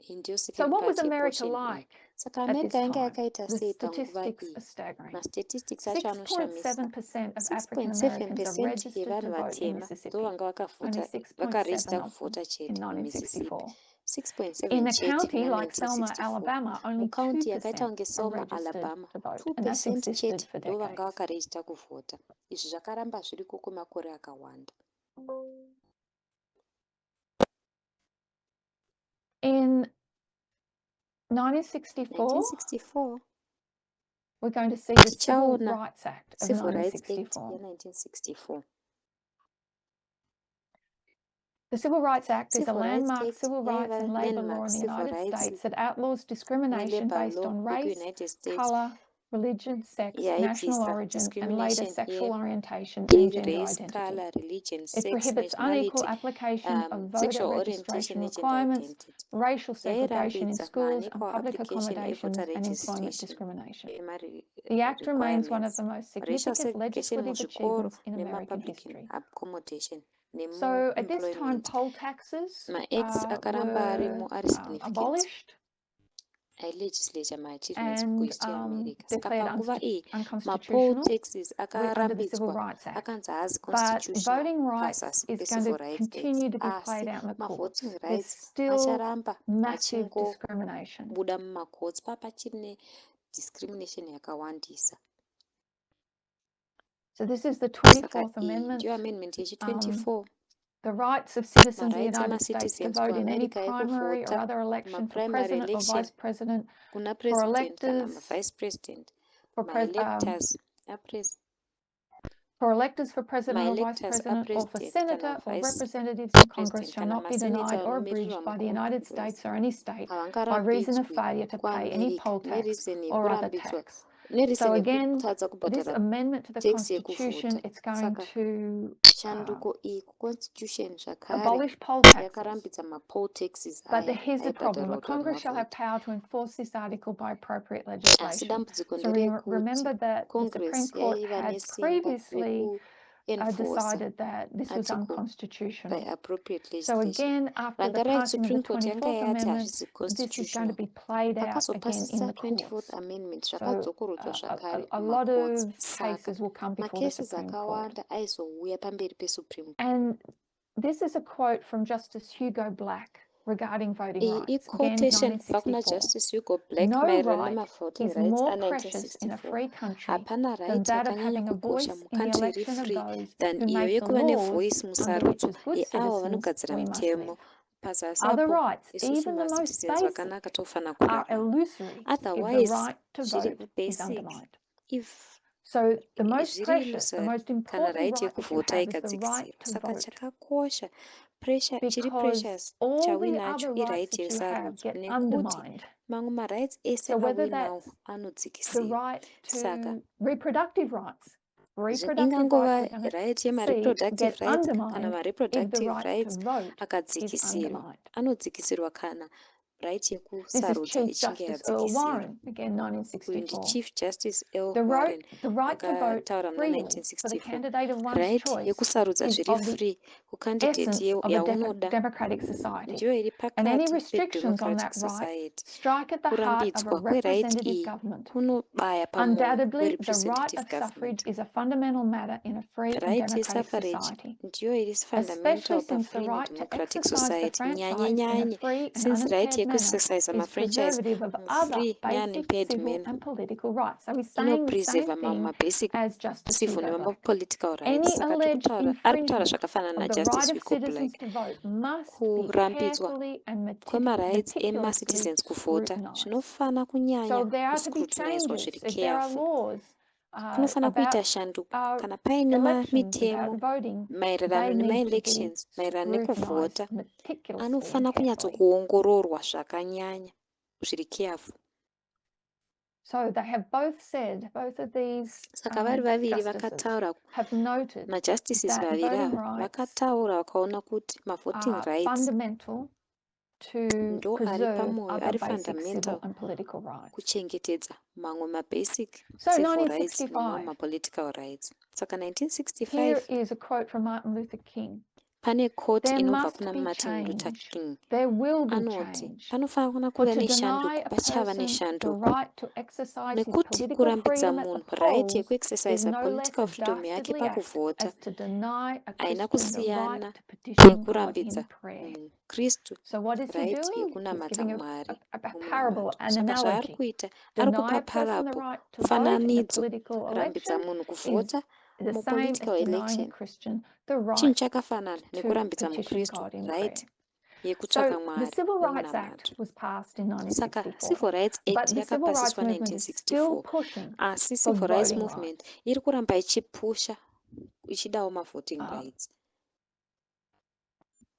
Iyi ndiyo So second what was part America yeportion iyi. like Saka at this America yanga time? yakaita The sei panguva statistics iyi? are staggering. Mastatistics acho anoshamisa. 6.7% of African Americans are 6.7% registered yevanhu to vote in vatema Mississippi. ndo vanga Only vakarejista 6.7 of them kuvhota in chete muMississippi. 1964. 6.7 In a chete county muna like Selma, 1964. Alabama, only Mukaunti yakaita 2% kunge are Selma, registered Alabama, to vote, and that's 2% existed chete for ndo vanga decades. vakarejista kuvhota. Izvi zvakaramba zviriko kwemakore akawanda. In 1964, 1964 we're going to see the Civil tichaona Rights Act of Civil Rights Act 1964. ya1964. The Civil Rights Act is a Civil Rights landmark Act civil rights and yaiva labor landmark law in the civil United rights States that outlaws discrimination nelabor based law on race, yekuUnited States color, religion, sex, national yaibvisa origin, and later discrimination sexual orientation and gender race, identity. color, religion, It sex, prohibits unequal nationality, application of voter sexual registration orientation and gender requirements, identity. racial segregation in Yairambidza schools, and unequal public application accommodations voter and employment registration discrimination. The Act remains one of requirements, the most racial significant segregation legislative muzvikoro achievements in American nemapublic history. accommodation So at this time, nemu-employment. poll taxes Ma-acts akaramba arimo ari were significant. abolished Ailegislature ma-achievements and kuhistori yeAmerica. Saka declared panguva iyi ma-poll unconstitutional taxes under the Civil akarambidzwa Rights Act. akanzi haazi But constitutional voting rights pazasi is going peCivil to Rights Act. continue to be Asi played out in the courts. ma-voting There's rights still acharamba massive discrimination. achingobuda mumacourts papachine discrimination yakawandisa. So this is the saka 24th iyi Amendment. ndiyo amendment yechi-24. The rights of citizens of the Marights United States to ema-citizens vote in any kuAmerica primary or ekuvhota other election for maprimary president or election vice president, kuna for president kana electors, mavice president, for ma-electors president or vice president, or for a-president senator kana or vice representatives in Congress president shall kana not be maseneta denied or vanomiririra abridged by the United mucongress States or any state by reason of havangarambidzwi failure to pay any kuamerica poll tax nerizeni or other yekurambidzwa tax. So nerizeni again, yekutadza this kubhadhara amendment to the tax Constitution, yekuvhota. it's going Saka to shanduko iyi kuconstitution zvakare abolish poll taxes. yakarambidza mapoll taxes But aya here's the problem. A aibhadharwa kuti vanhu Congress shall have vavhota. power to enforce this article by appropriate Asi legislation. dambudziko So nderekuti remember that the Supreme congress Court yaiva had nesimba previously rekuenforsa decided that this was article by unconstitutional. appropriate So legislation. again, after the Ranga passing of the Supreme Court yanga 24th yati Amendment, hazvisi this is going to constitutional. be played out again in Vakazopasisa the 24th courts. amendment So zvakadzokorodzwa zvakare a lot mumacourts. of Saka cases will come before the macases Supreme Court. akawanda aizouya pamberi pesupreme court. And this is a quote from Justice Hugo Black regarding voting Iyi rights, again, iquotation kubva kuna 1964. Justice Hugo Black No maererano right nemavoting is rights more precious in a a1964. free country Hapana than right that of yakanyanya having a kukosha voice in the mukantri iri election of free those than who iyo make the yekuva laws nevoice under which, musarudzo as good yeavo citizens, vanogadzira we must mitemo. live. Pazasi Other apo rights, isusu even the most macitizens basic, vakanaka tofana are kurarama. illusory if the Otherwise right to zviri vote is basic undermined. if So the most zviri precious, the illusory most kana important right right that you yekuvhota have is the right ikadzikisirwa. to Saka vote, chakakosha chiri because precious all the chawinacho other rights iright that you have yesarudzo get nekuti undermined. mamwe marights ese So whether awinawo that's the anodzikisirwa. right Saka to reproductive rights ingangova we're going to right see yemareproductive get rights kana undermined if the mareproductive right rights to vote is akadzikisirwa undermined. anodzikisirwa kana right This is yekusarudza Chief ichinge Justice Earl yadzikisirwa. Warren, again, Uyu ndi 1964. Chief Justice Earl The Warren right to vote akataura muna freely for the 1964. candidate of one's Right choice yekusarudza is zviri of the free kukandidate essence of a yaunoda democratic society. ndiyo iri And any pakati restrictions on pedemocratic that right society. strike at the heart of a Kurambidzwa kweright representative iyi government. kunobaya pamwoyo Undoubtedly, the right werepresentative of government. suffrage is a fundamental matter in a free and Right democratic yesuffrage society, ndiyo iri fundamental especially since the pafree right to nedemocratic exercise the society franchise in a nyanye free and since right unimpaired manner yekuexercise is mafranchise preservative of other mufree basic neunimpaired civil manner and political rights. So he's saying the inopreserva same mamwe thing mabasic as Justice civil Hugo nemamwe Black. political rights. Any Saka alleged arikutaura infringement zvakafanana of the najustice right of Hugo citizens Black. to vote must be Kurambidzwa carefully and kwemarights meticulously emacitizens kuvhota scrutinized. zvinofana kunyanya So there are to be kuscrutinizwa zviri changes if there are careful. laws Kunofana kuita about shanduko our kana paine elections, mitemo about voting. maererano They need to be nemaelections maererano nekuvhota scrutinized meticulously anofana and carefully. kunyatsokuongororwa zvakanyanya zviri careful. So they have both said, both of these Saka vari vaviri justices vakataura, have noted majustices that vaviri voting ava rights vakataura vakaona kuti mavoting are rights fundamental to ndo ari preserve pamwoyo other ari basic fundamental civil and political rights. kuchengetedza mamwe mabasic So civil rights nemamwe 1965, mapolitical rights. Saka here 1965 is a quote from Martin Luther King. pane quote There inobva must kuna be Martin Luther change. King There will be anoti change. panofanira For kuva to deny neshanduko, a pachava person the neshanduko right to exercise his nekuti political kurambidza freedom at the munhu right polls is yekuexercise no less political a freedom yake dastardly act pakuvhota as to deny a haina Christian the right kusiyana to petition God nekurambidza in prayer. mukristu So what is he right doing? He's yekunamata giving Mwari a parable, mumunamata. an Saka zvaari analogy. kuita ari Deny kupa a person the parable, right to vote in a mufananidzo. political Kurambidza election munhu is kuvhota the same as mupolitical denying a election Christian the chinhu right chakafanana to nekurambidza petition mukristu God in right prayer. yekutsvaka So the Mwari Civil Rights Act mumunamato. was passed in Saka 1964, Civil Rights Act but the civil rights yakapasiswa movement is still 1964 pushing asi for Civil Rights voting Movement rights. iri kuramba ichipusha ichidawo mavoting rights.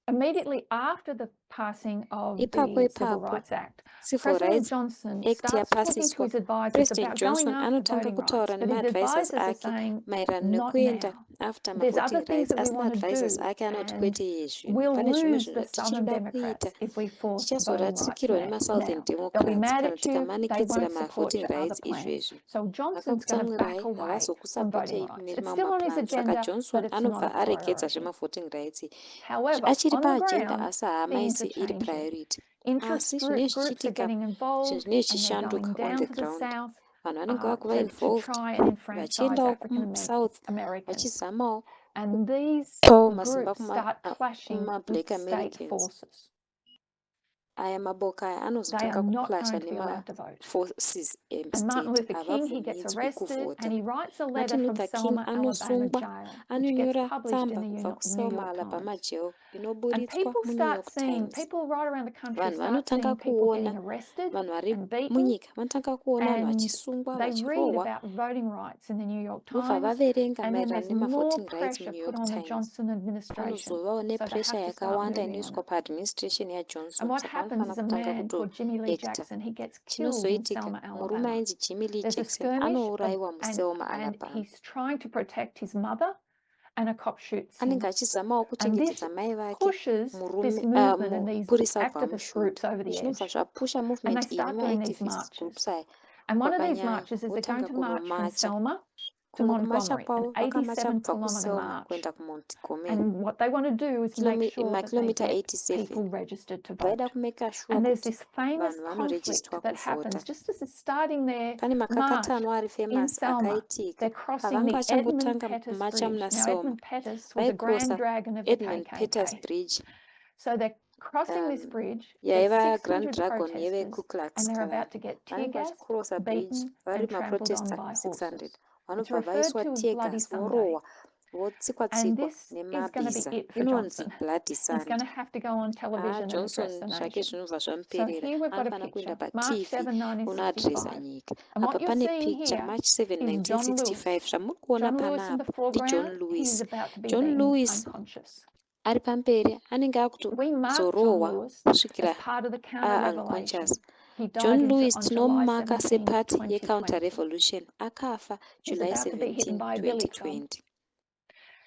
Immediately after the passing of Ipapo the Civil ipapo Rights Act, Civil President Rights Johnson Act starts talking to yapasiswa, his advisors President about going Johnson after anotanga voting kutaura rights, but his nemaadvisors advisors are ake saying, maererano not nekuenda now. after There's other mavoting things rights that we asi want to maadvisors do, ake anoti and kwete iye zvino we'll pane zvimwe lose zvinhu the Southern zvatichirida kuita Democrats if we force voting tichazorasikirwa rights nemasouthern now. They'll be Democrats mad kana at you, they tikamanikidzira won't support mavoting your other rights plans. izvezvi. So Johnson's going to back Vakakutsamwirai away from voting havazokusapotei rights. mune It's mamwe still on his maplans. Saka agenda, Johnson but it's not anobva a aregedza priority. zvemavoting rights However, achiri on the paagenda ground, asi haamai things are seiri changing. priority. Interest Asi zvinenge groups are zvichiitika, getting zvinhu involved, zvinenge and they're zvichishanduka going on down the to the ground. south Vanhu vanenge vakuva to involved try and enfranchise vachiendawo African kumusouth Americans. vachizamawo And these kupawo masimba groups start clashing kumablack with state Americans. forces. aya maboka aya They are anozotanga not kuclasha going to be allowed to vote. nemaforces And Martin state Luther King, he gets havabvumidzwi arrested kuvhota. and he writes a letter Martin from Luther King Selma, Alabama anosungwa, jail, which gets anonyora published in tsamba the kubva New kuselma York Alabama Times. jail And inoburitswa people muNew start York seeing, Times. people right around the country Vanhu start vanotanga seeing people kuona, getting arrested vanhu vari and beaten, munyika vanotanga kuona vanhu and vachisungwa they read vachirohwa. about voting rights in the New York Ndobva Times, vaverenga and then maererano there's more nemavoting rights pressure muNew put York on the Times. Johnson administration, Panozovawo so they nepresha have to start yakawanda moving on inoiswa it. paadministration And yaJohnson, what saka happens vanofanira is a kutanga man called Jimmy Lee kutoacta. Jackson, he gets killed in Chinozoitika Selma, murume Alabama. ainzi Jimmy Lee There's a Jackson skirmish, anourayiwa muSelma, and Alabama. he's trying to protect his mother, and a cop shoots him. Anenge achizamawo And this kuchengetedza mai vake, pushes this murume movement and these mupurisa activist bvamushuta. groups over the Zvinobva edge. zvapusha And movement they iyi start doing these nemaactivist groups marches. aya And one of these kwakanyanya. marches is they're going Votanga to march from kunomacha. Selma to Kumwe kumacha Montgomery, kwavo an vakamacha 87 kubva kilometre kuSelma march. kuenda kuMontgomery, And what they want to do is make sure that they makilomita get 87. people registered to Vaida vote. kumeka sure And there's kuti this famous vanhu vanorejistwa conflict that kuvhota. happens just as it's starting their Pane march makakatano ari in famous Selma. akaitika They're crossing pavanga the Edmund vachangotanga Pettus kumacha Bridge. muna Now, Selma, Edmund Pettus was a grand vaikrosa dragon of the Edmund Pettus KKK. Bridge, So they're crossing this bridge. yaiva There's Grand 600 Dragon protesters, yeveKu Klux and they're Klan. about to get tear Vanenge gassed, vachikrosa bridge beaten, vari and trampled on maprotesta by 600. horses. It's Vanobva referred vaiswa to as tear Bloody gas, Sunday. vorohwa, And votsikwa-tsikwa this is going to be nemabhiza. it for Inonzi Johnson. Bloody He's going Sunday. to have to go on television and Johnson address the zvake nation. zvinobva So zvamuperera, here we've got a anofanira kuenda picture, March paTV 7, unoadresa 1965. nyika. And Apa what you're pane seeing picture here March 7, is John Lewis. 1965. Zvamuri kuona John Lewis in the panapa ndiJohn foreground, Lewis. he's about to be John beaten Lewis unconscious. ari pamberi anenge We mark John akutozorohwa Lewis kusvikira as part of the counter-revolution. unconscious. He died John Lewis on July tinomumaka 17, sepati 2020. yecounter revolution, akafa He's July about to be hit 17, by a billy club. 2020.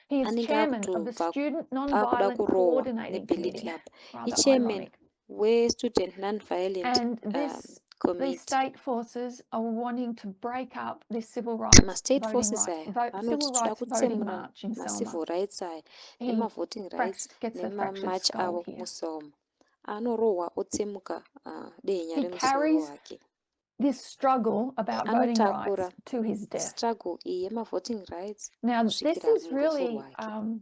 He is Anenge chairman of the akutobva Student akuda Nonviolent kurohwa Coordinating neBilly Committee. Club. Rather Ichairman ironic. we-Student Nonviolent And these Committee. state forces are wanting to break up this civil rights Ma-state voting forces right, aya civil vanoti toda rights voting kutsemura march in Selma. ma-civil rights aya He nema-voting rights gets a fractured nema-march skull avo here. muSelma. Anorohwa otsemuka dehenya He remusoro carries wake. this struggle about voting Anotakura rights to his death. struggle iyi yema-voting rights Now, this kusvikira is murufu really rwake.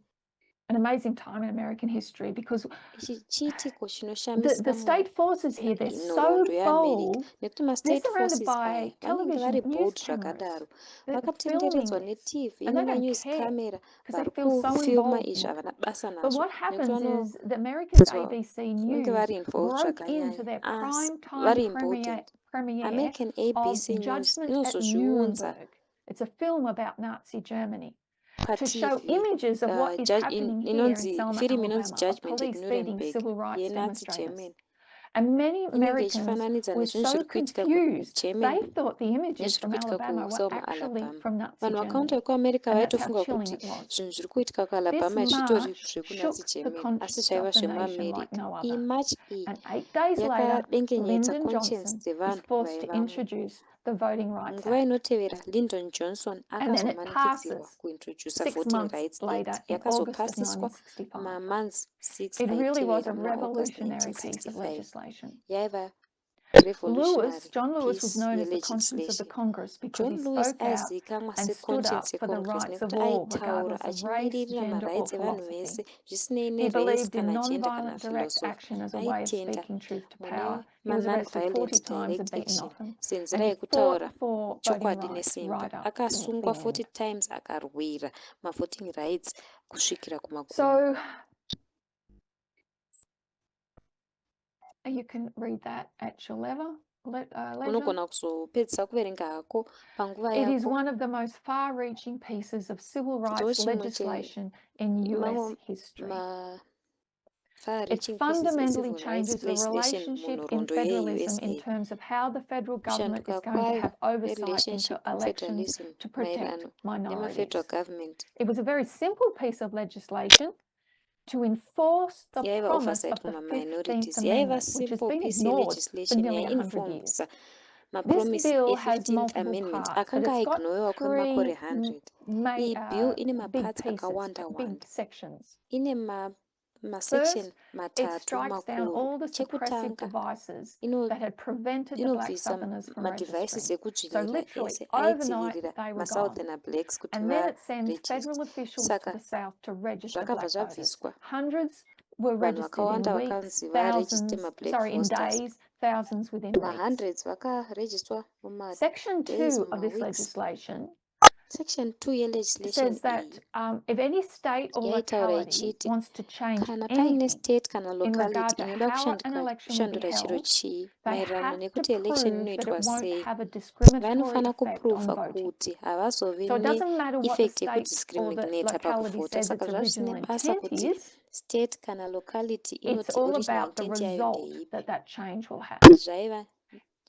an amazing time in American history because Ichi chiitiko the chinoshamisa state forces here, they're so nhoroondo yeAmerica, bold. nekuti They're ma-state surrounded forces by aya vanenge television vari news bold cameras. zvakadaro, They're vakatenderedzwa filming this, neTV and they don't nema-news care camera because they vari feel so kufilma involved izvi in it. havana basa But nazvo what nekuti happens is the America's ABC vanenge News vari involved broke into zvakanyanya, their asi prime time vari premiere important. American of ABC News Judgment at inozozviunza Nuremberg. It's a film about Nazi Germany to show paTV. images of what is happening here in Inonzi Selma, firimu inonzi Alabama, of Judgment at police beating Nuremberg civil rights yeNazi demonstrators. Germany. And many Inenge Americans ichifananidza were nezvinhu so zviri kuitika confused. kuGermany They thought the images nezviri from kuitika Alabama were kuSelma, actually Alabama. from Nazi Vanhu vakaunda Germany. vekuAmerica And that's how vaitofunga chilling kuti it was. zvinhu zviri kuitika This kuAlabama zvitori march zvekuNazi shook the Germany, asi conscience zvaiva of the nation like zvemuAmerica. no Iyi other. march iyi And 8 days later, yakadengenyedza Lyndon conscience Johnson is dzevanhu forced to vaivamo. introduce the Voting Rights Nguva Act. inotevera Lyndon Johnson And then it akazomanikidzirwa passes kuintrodusa 6 Voting months Rights later Act. in August of Yakazopasiswa 1965. mamonths 6 It really was aitevera a muna August revolutionary piece of 1965. legislation. Yaiva John revolutionary Lewis was piece known as the conscience of the yelegislation. Congress because John he Lewis spoke out aizivikanwa and stood up seconscience for the yeCongress rights of nekuti all, aitaura regardless of race, achimiririra gender, or marights evanhu philosophy. vese zvisinei He nerace believed in kana gender kana non-violent direct philosophy. action as a way of Aitenda speaking truth to mune power. He was arrested 40 ma-non-violent times and direct beaten action often. senzira And he yekutaura fought for voting chokwadi rights nesimba. right up to Akasungwa the 40 end. times akarwira ma-voting rights kusvikira kumagumo. So you can read that at your leisure. Unogona kuzopedzisa kuverenga hako panguva It is yako. one of the most far-reaching pieces of civil rights legislation in US history. It fundamentally changes the relationship in federalism in terms of how the federal government is going to have oversight into elections to protect minorities. It was a very simple piece of legislation to enforce the promise of the 15th Amendment, which has been ignored for nearly 100 years. This bill has multiple parts, but it's got three big pieces, big sections. First, it strikes down all the suppressive devices that had prevented the black Southerners from registering. So literally, overnight, they were gone. And then it sends federal officials to the South to register black voters. Hundreds were vanhu registered in vakawanda weeks, vakanzi thousands, varegister sorry, in mablack days, thousands within weeks. mahundreds vakarejistwa Section mumadays 2 of this mumaweeks. legislation Section 2 yelegislation says that if any state or yaitaura locality ichiti wants to change kana paine anything state kana in locality regard to inoda how an election will be kushandura chiro held, chii they maererano have to nekuti election prove that inoitwa it won't sei. have a discriminatory Vanofana effect on kuprova voting. kuti havazove So it doesn't matter what the neeffect state or the yekudiscriminata locality pakuvhota. says Saka its zvazvisina original basa intent kuti is, state kana locality it's inoti all original about the intent yayo result ndeipi. that change will have. Zvaiva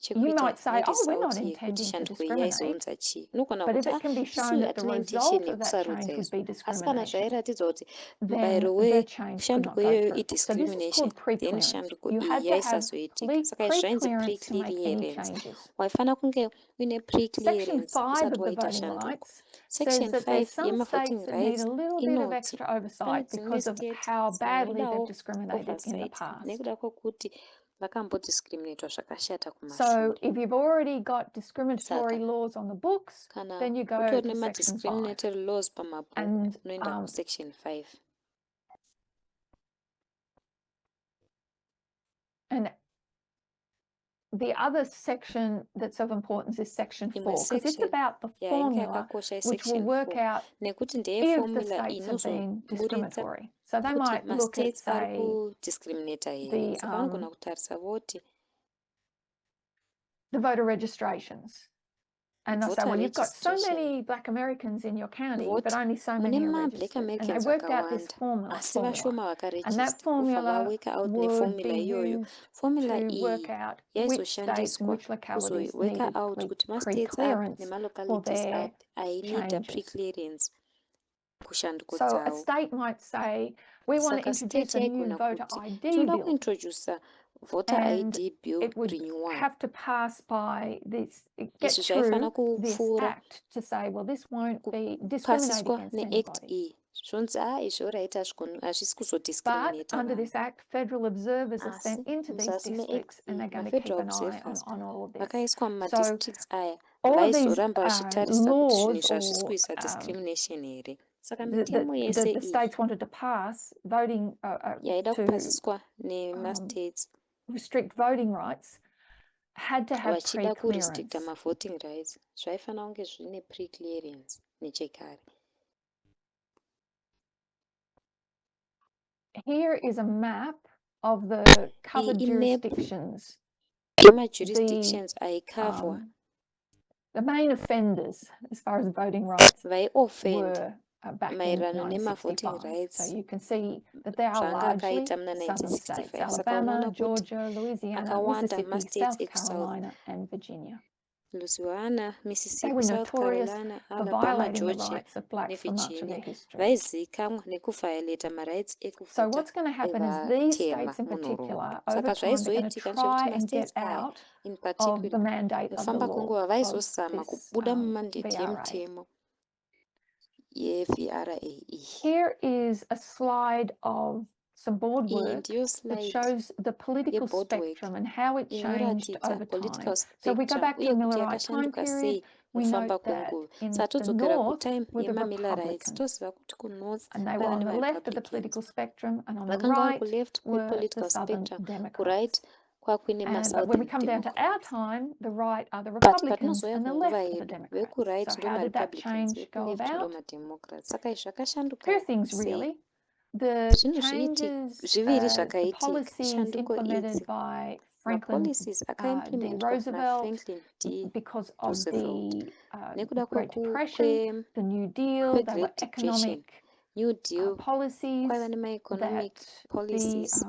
You chekuita might say, oh, we're not neresult yekuti intending to shanduko discriminate, yaizounza chii. Unogona but if kuti it can be isu shown that the hatina intention result of that change yekusarudza would izvo, be asi kana discrimination, zvairatidzwa kuti then mubayiro the change could weshanduko not go iyoyo through. So this is idiscrimination, called then pre-clearance. shanduko You iyi had to have yaisazoitika. Saka izvi zvainzi pre-clearance to make any pre-clearance. changes. Waifana kunge uine Section pre-clearance 5 usati of the waita voting shanduko. rights Section says that 5 there's some yemavoting states that need rights a little bit of inoti extra pane oversight dzimwe because of state how badly they've dzinodawo discriminated in the oversight past. nekuda kwokuti vakambodiscriminatwa zvakashata So kumashure. if you've already got discriminatory Saka laws on the books, kana then you go utori to Section 5. nemadiscriminatory laws pamabhuku And unoenda kusection 5. And the other section that's of importance is Section 4, because it's about the formula which will work out nekuti ndeye if the formula states have been inozoburitsa discriminatory. So they kuti might look at, mastates ari say, kudiscriminata here. Saka vanogona kutarisa voti the voter registrations. And they'll say, voter well, you've got so registration. many Black Americans in your county, Vote. but only so Mune many are ma-Black registered. And they Americans worked out this vakawanda asi formula. vashoma And that vakaregister. Vobva formula vaweka out would neformula be iyoyo. used Formula to work iyi out which states and yaizoshandiswa which localities kuzoworka needed out kuti mastates api pre-clearance for nemalocalities their api ainida changes. pre-clearance kushanduko So a dzawo. state might say, we want to Saka introduce state a new yaigona voter kuti ID tinoda bill, kuintrodusa voter and ID bill it would renewal. have to pass by this, get Izvi through zvaifana this kupfuura act to say, well, this won't be discriminated kupasiswa against neact anybody. iyi zvonzi izvo raita hazvisi But kuzodiscriminata under vanhu. this act, federal observers are Asi sent into these muzasi meact districts and they're iyi going to keep mafederal an eye observers on all of this. vakaiswa So mumadistricts aya all of these vaizoramba vachitarisa kuti zvinhu laws izvi hazvisi or kuisa discrimination here. Saka the mitemo yese iyi states wanted to pass voting yaida to kupasiswa nemastates restrict voting rights had to have vachida kurestricta pre-clearance. mavoting rights zvaifanira kunge zvine pre-clearance nechekare. Here is a map of the covered jurisdictions. Jurisdictions aikavwa the main offenders as far as voting rights vai-offend back in maererano 1965. nemavoting rights So you can see that they are zvanga largely akaita muna southern states: 1965. Saka Alabama, unoona kuti Georgia, Louisiana, akawanda Mississippi, mastates South ekusouth, Carolina, and Virginia. Louisiana, They Mississippi, were South notorious Carolina, for Alabama, violating the Georgia rights of blacks for much of nevirginia their history. vaizivikanwa nekuviolata marights So ekuvhota what's going to happen is these evatema states in munhoroondo. particular, Saka over time, they're going to zvaizoitika try ndezvekuti and mastates get aya out in of the particular mandate of the nofamba law kwenguva of vaizozama this kubuda mumandate VRA. yemutemo yeVRA iyi. Here is a slide of some board Iyi work ndiyo that slide shows the political yeboard work spectrum and how it changed inoratidza over political time. So if we go spectrum back to uye the kuti Millerite time yakashanduka period, sei we nofamba note that kwenguva. in Saka the todzokera north kutime were the yemamillerites Republicans, toziva kuti kunorth and they were kwaiva on the left of the nemarepublicans political spectrum, and on the vakanga vari right kuleft were the kwepolitical Southern spectrum, Democrats. kuright kwakuine But when we masouthern come down to our democrats. time, the right are the But Republicans patinozoya and the kunguva left are the yedu Democrats. vekuright So how did that ndomarepublicans change go vekuleft about? ndomademocrats. Saka izvi zvakashanduka Two things sei? really. The Zvinhu changes, zviviri the zvakaitika. policies Shanduko implemented idzi by Franklin mapolicies D. akaimplementwa Roosevelt naFranklin D. because of Roosevelt the nekuda Great Depression, the New Deal, they were Great Depression, economic New Deal, policies kwaiva nemaeconomic that policies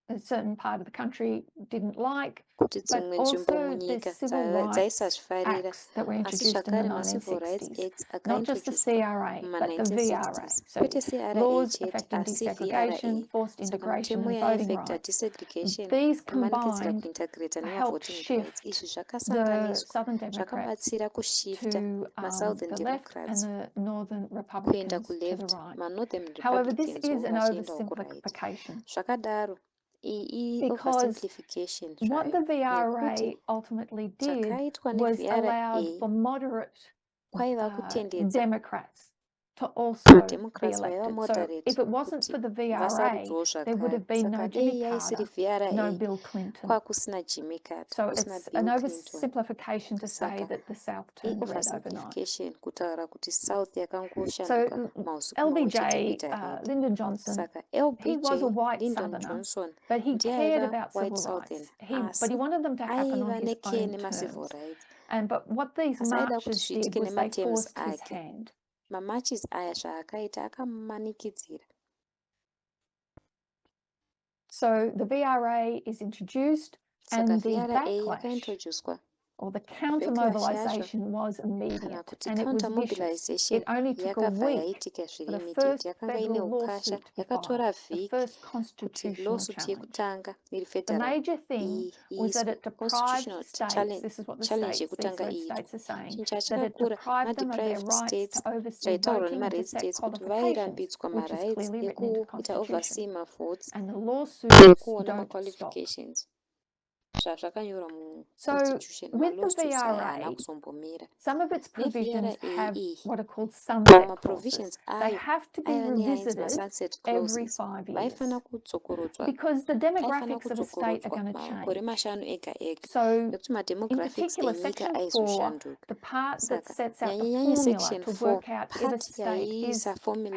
a certain part of the country didn't like, kuti but dzimwe nzvimbo also the munyika civil rights dzaisazvifarira. acts that were Asi introduced in the zvakare macivil rights 1960s. acts Not just the akaintroduced CRA, but the VRA. muma-1960s. So Kwete CRA laws chete affecting asi desegregation, VRA. forced Saka integration, mitemo and voting yaiaffecta rights. desegregation, These kumanikidzira combined kuintegrata helped nemavoting rights. shift Izvi the zvakasanganiswa Southern Democrats zvakabatsira kushifta to masouthern the left and democrats the Northern kuenda Republicans to the kuleft, right. manorthern However, this republicans is vo an vachiendawo kuright. oversimplification Zvakadaro iyi because oversimplification what the zvayo VRA nekuti ultimately did chakaitwa was neVRA allowed for moderate kwaiva kutendedza Democrats to also be Democrats vaiva elected. So moderate if it wasn't kuti for the VRA, vasarudzwawo there would zvakare. have been no Saka Jimmy dei yaisiri Carter, VRA no Bill Clinton. kwakusina Jimmy Carter, So kusina it's Bill an Clinton. oversimplification to say Saka that the South turned red overnight. oversimplification kutaura kuti South yakangoshanduka So mausiku mamwe chete LBJ, kuita red. Lyndon Johnson, Saka he was a LBJ white Lyndon Southerner, Johnson but he ndiye cared aiva about white civil Southern, rights. But he asi wanted them to happen on aiva his nekee own nemacivil terms. rights. But what these Asi aida kuti marches did zviitike was they nematerms forced his ake. hand. Mamatches aya zvaakaita akamanikidzira. So the VRA is introduced, Saka and the VRA backlash yakaintroduced or the counter-mobilization was immediate, and it was vicious. It only took a week for the first federal lawsuit to be filed, the first constitutional challenge. The major thing was that it deprived states, this is what these red states are saying, that it deprived them of their rights to oversee voting and to set qualifications, which is clearly written into the Constitution. And the lawsuits don't stop. So with the VRA, some of its provisions have what are called sunset clauses. They have to be revisited every 5 years because the demographics of a state are going to change. So in particular, Section 4, the part that sets out the formula to work out if a state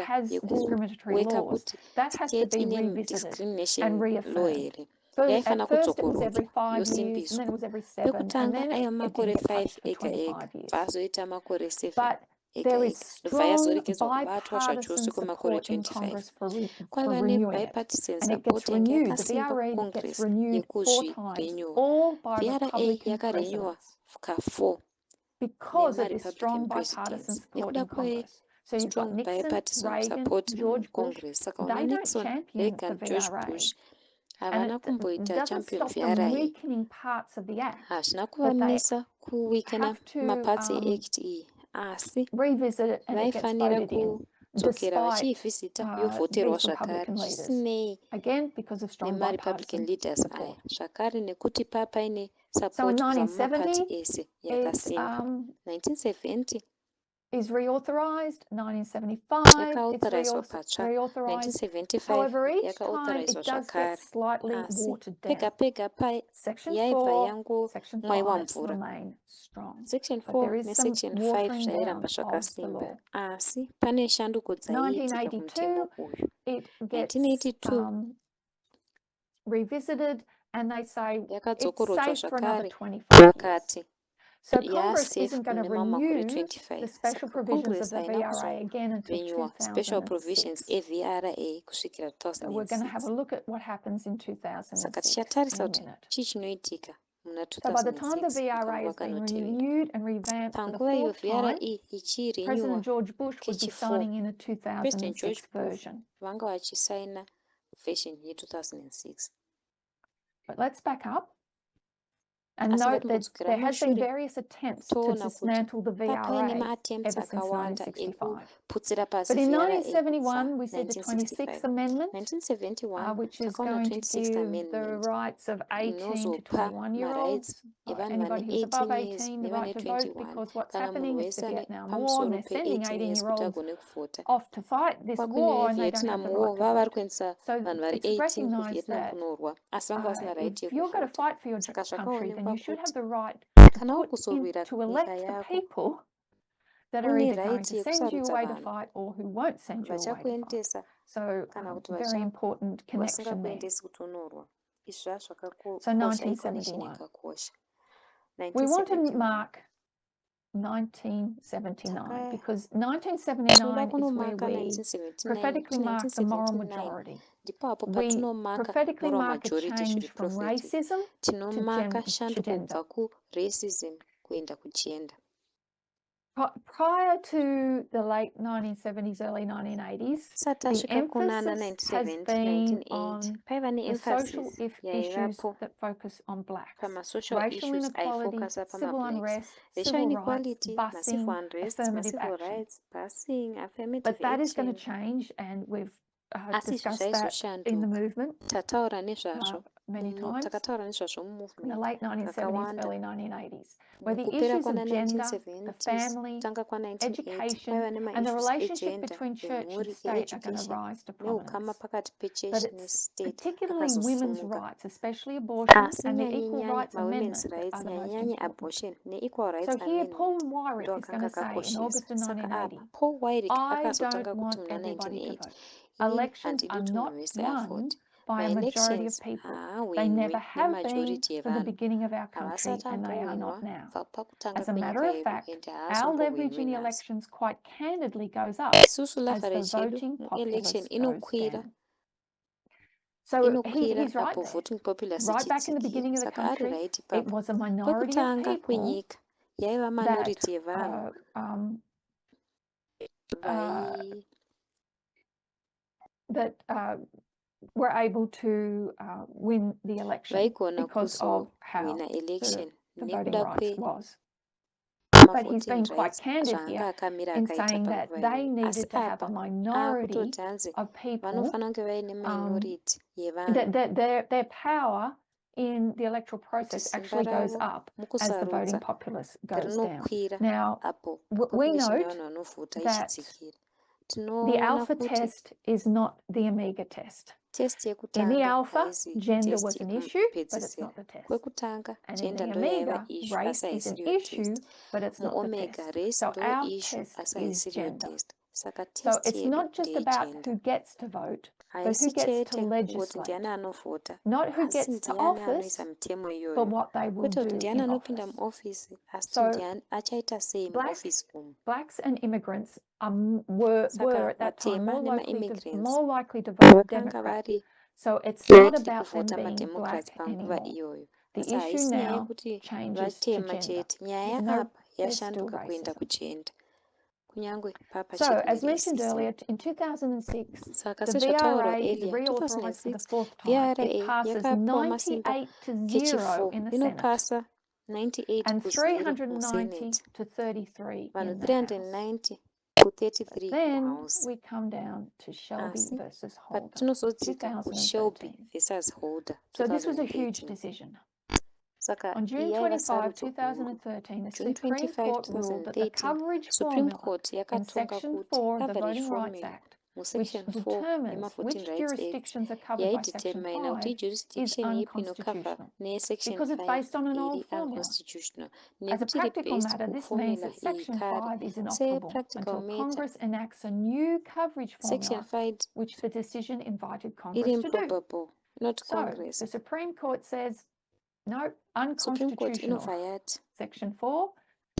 has discriminatory laws, that has to be revisited and reaffirmed. At first it was every 5 years, and then it was every 7, and then it didn't get touched for 25 years. But there is strong bipartisan support in Congress for renewing it, and it gets renewed. The VRA gets renewed 4 times, all by Republican presidents, because of this strong bipartisan support in Congress. So you've got Nixon, Reagan, George Bush. They don't champion the VRA. And it doesn't stop them weakening parts of the Act, but they have to revisit it, and it gets voted in, despite these Republican leaders. Again, because of strong bipartisan support. So in 1970, it is reauthorized. 1975, it's reauthorized. However, each time it does get slightly watered down. Section 4, Section 5 remain strong. But there is some watering down of the law. 1982, it gets revisited, and they say it's safe for another 25 years. So Congress isn't going to renew the special provisions of the VRA again until 2006. So we're going to have a look at what happens in 2006 in a minute. So by the time the VRA has been renewed and revamped for the 4th time, President George Bush would be signing in a 2006 version. But let's back up and note that there has been various attempts to dismantle the VRA ever since 1965. But in 1971, we see the 26th Amendment, which is going to give the rights of 18 to 21-year-olds, or anybody who's above 18, the right to vote, because what's happening is the Vietnam War, and they're sending 18-year-olds off to fight this war, and they don't have the right to vote. So it's recognised that if you're going to fight for your country, then you should have the right to elect the people that are either going to send you away to fight or who won't send you away to fight. So very important connection there. So 1971. We want to mark 1979 because 1979 is where we prophetically mark the moral majority. We prophetically mark a change from racism to gender. Prior to the late 1970s, early 1980s, the emphasis has been on the social issues that focus on blacks. Racial inequality, civil unrest, civil rights, busing, affirmative action. But that is going to change, and we've asi izvi discussed that in the zvaizoshanduka. movement Tataura nezvazvo many times takataura nezvazvo in the mumovement late 1970s, kakawanda. early 1980s, where the Mukupera issues of gender, the kwana-1970s family, kutanga kwa-1980 education, kwaiva and the nema-issues relationship egender, between church and emhuri, state are going to education rise to neukama prominence. pakati But pechechi it's nestate particularly women's akazosimuka. rights, especially abortion Asi and the Equal nyanye-nyanye Rights ma-women's Amendment that rights, are the most nyanye-nyanye important. abortion ne-equal rights So here Paul amendment Wyrick ndo is going to akanga say in August akakosheswa. of Saka apa 1980, Paul Wyrick I akazotanga don't kuti want muna everybody to 1980 vote. inini Elections handidi are kuti not munhu wese won avote. by a majority of Ma-elections people. They haahwinwi never have been nemajority from the evanhu. beginning of our country, Havasati and they are ambohwinwa not now. kubva pakutanga As a kwenyika matter of yedu fact, ende our haazombohwinwi leverage in the nhasi. elections quite candidly goes up Isusu as the leverage yedu voting mu-election populace goes inokwira down. So inokwira he's right apo there. voting populace Right back in the ichitsikira. beginning of the Saka ari country, right it ipapo was a minority of kwekutanga people kwenyika yaiva that minority yevanhu vai that were able to win the election vaigona because of how kuzohwina election the voting nekuda rights was. But he's kwemavoting been quite rights candid zvaanga here akamira in akaita saying that panguva they iyoyo. Asi needed to have apa a minority aakutoti hanzi of people vanofanira kunge vaine minority yevanhu that their power in the electoral kuti process simba actually goes ravo up as the voting mukusarudza populace goes down. rinokwira Now, apo we population note yevanhu vanovhota that ichitsikira. the Tinoona alpha kuti test is not the omega test. test In the yekutanga alpha, haisi gender test was an issue, but it's yekupedzisira. not the test. Kwekutanga And in gender the ndo yaiva omega, issue race asi is an haisiriyo issue, test. but it's not the Muomega test. race So ndo our issue test asi is haisiriyo gender. test. Saka So test it's yedu not just ndeye about gender. who gets to vote, but who Haisi gets to chete kungoti ndiani legislate. anovhota, Not who asi gets to ndiani office, anoisa mitemo but iyoyo. what they will Kwete kuti do ndiani in anopinda office. muofisi, asi So ndiani achaita sei muofisi umu. blacks and immigrants were Saka at that time vatema more nema-immigrants likely to vote vakanga Democrat. vari So it's not likely about them kuvhota being mademocrats black panguva anymore. iyoyo. The Asi issue haisi nyaya now yekuti changes to vatema gender, chete. Nyaya even though apa there's still yashanduka kuenda racism. kugender. Kunyangwe papa So, chete as mentioned ne-racism. earlier, in 2006, Saka the sezvataurwa VRA is earlier, reauthorized for the 2006 fourth time. VRA It passes yakapiwa masimba 98 to 0 kechi4 in the Senate inopasa 98 and ku 0 390 musenate, to 33 vanhu in the House. 390 ku 33 Then kuhouse. we come down to Shelby Asi versus Holder, patinozodzika kuShelby 2013. versus Holder So this was a huge 2013. decision. Saka On June iyaiva 25, sarudzo huru. 2013, the June Supreme 25, Court ruled that the 2013 coverage Supreme formula Court in yakatonga Section kuti 4 of the coverage Voting Rights formula Act, which musection 4 determines yemaVoting which Rights Act jurisdictions are covered by Section yaidetermina kuti 5, is jurisdiction ipi inokavha unconstitutional nesection because it's 5 based on an iri old formula. unconstitutional As a nekuti iri practical based matter, this means kuformula that iyi Section kare 5 is inoperable sepractical until matter. Congress enacts a new coverage Section formula, 5 which the decision invited iri Congress to do. improbable, not So Congress. the Supreme Court says, no, Supreme Court unconstitutional. inobva yati Section 4,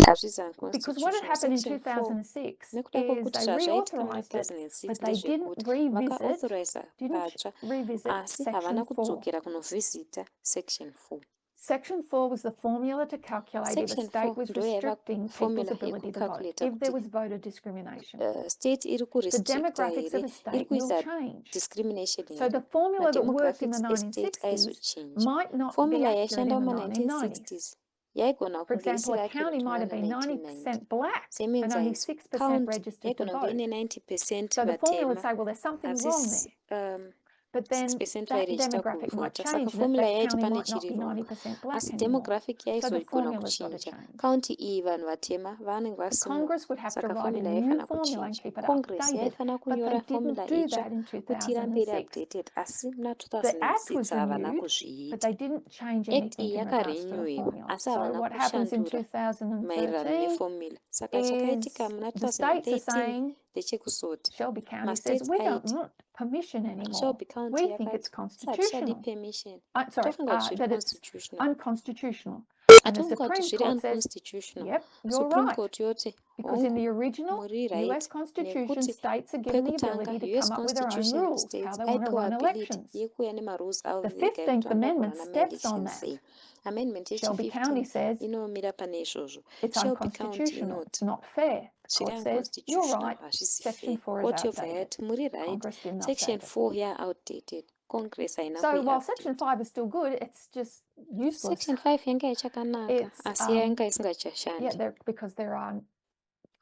hazvisi because what had unconstitutional. happened in Section 4 2006 nekuda is kwekuti they zvazvaitika muna reauthorized it, 2006 but they didn't ndezvekuti vakaauthoriza didn't patsva revisit asi Section havana 4. kudzokera kunovhisita section 4. Section 4 was the formula to calculate if a Section state 4 was ndo yaiva restricting people's formula ability to vote, yekucalculata if there kuti was voter discrimination. state iri The kurestricta demographics here of a iri state will kuisa change. discrimination So here. the formula that worked in the Mademographics estate 1960s aizochinja. might not be Formula accurate yaishanda in the muma 1990s. 1960s yaigona For kunge example, isiri a county accurate might muna have been 1990. 90% black Same and only means 6% county registered to yaigona kunge vote. ine 90% So the formula would vatema say, well, there's something asi wrong there. But then 6% that vairejita demographic might kuvhota. change, Saka and formula that yaiti county pane might not chiri be wrong. 90% black Asi anymore. demographic So the yaizogona formula's got to kuchinja. change. County iyi vanhu vatema vanenge vasimuka. Congress would have to Saka write a formula new yaifana formula and kuchinja. keep it Congress updated, yaifana but they kunyora formula didn't do itsva that in kuti irambe iri 2006. updated. Asi muna The act 2006 was havana renewed, but kuzviita. they didn't change Act anything iyi in regards to the yakarenewiwa formula. asi So havana what happens in kushandura maererano 2013 neformula. Saka is chakaitika muna the states are 2013 saying, ndechekusoti Shelby County says, mastates we don't aiti want permission anymore. Shelby County We think it's yakati hatishadi constitutional. permission. Sorry, Tofunga zviri that it's constitutional. unconstitutional. And the Atofunga kuti Supreme zviri Court says, unconstitutional. yep, you're Supreme right. Court yoti Because in hongu the original muri US right Constitution, nekuti states are given the kwekutanga ability to US come up with their own Constitution rules, how states they want to aipiwa run ability elections. yekuuya nemarules avo The vega ekuti 15th vanoda Amendment kurana steps on maelections that. sei. Amendment Shelby County yechi15 says inomira pane izvozvo. it's Shelby County unconstitutional. inoti It's not fair. The zviri court says, you're unconstitutional right. hazvisi Section fair. 4 is Court yobva outdated. yati muri right, Congress didn't section update it. 4 outdated. Congress haina So while Section kui-update. 5 is still good, it's just useless. Section 5 yanga ichakanaka It's, asi yanga isingachashandi because there are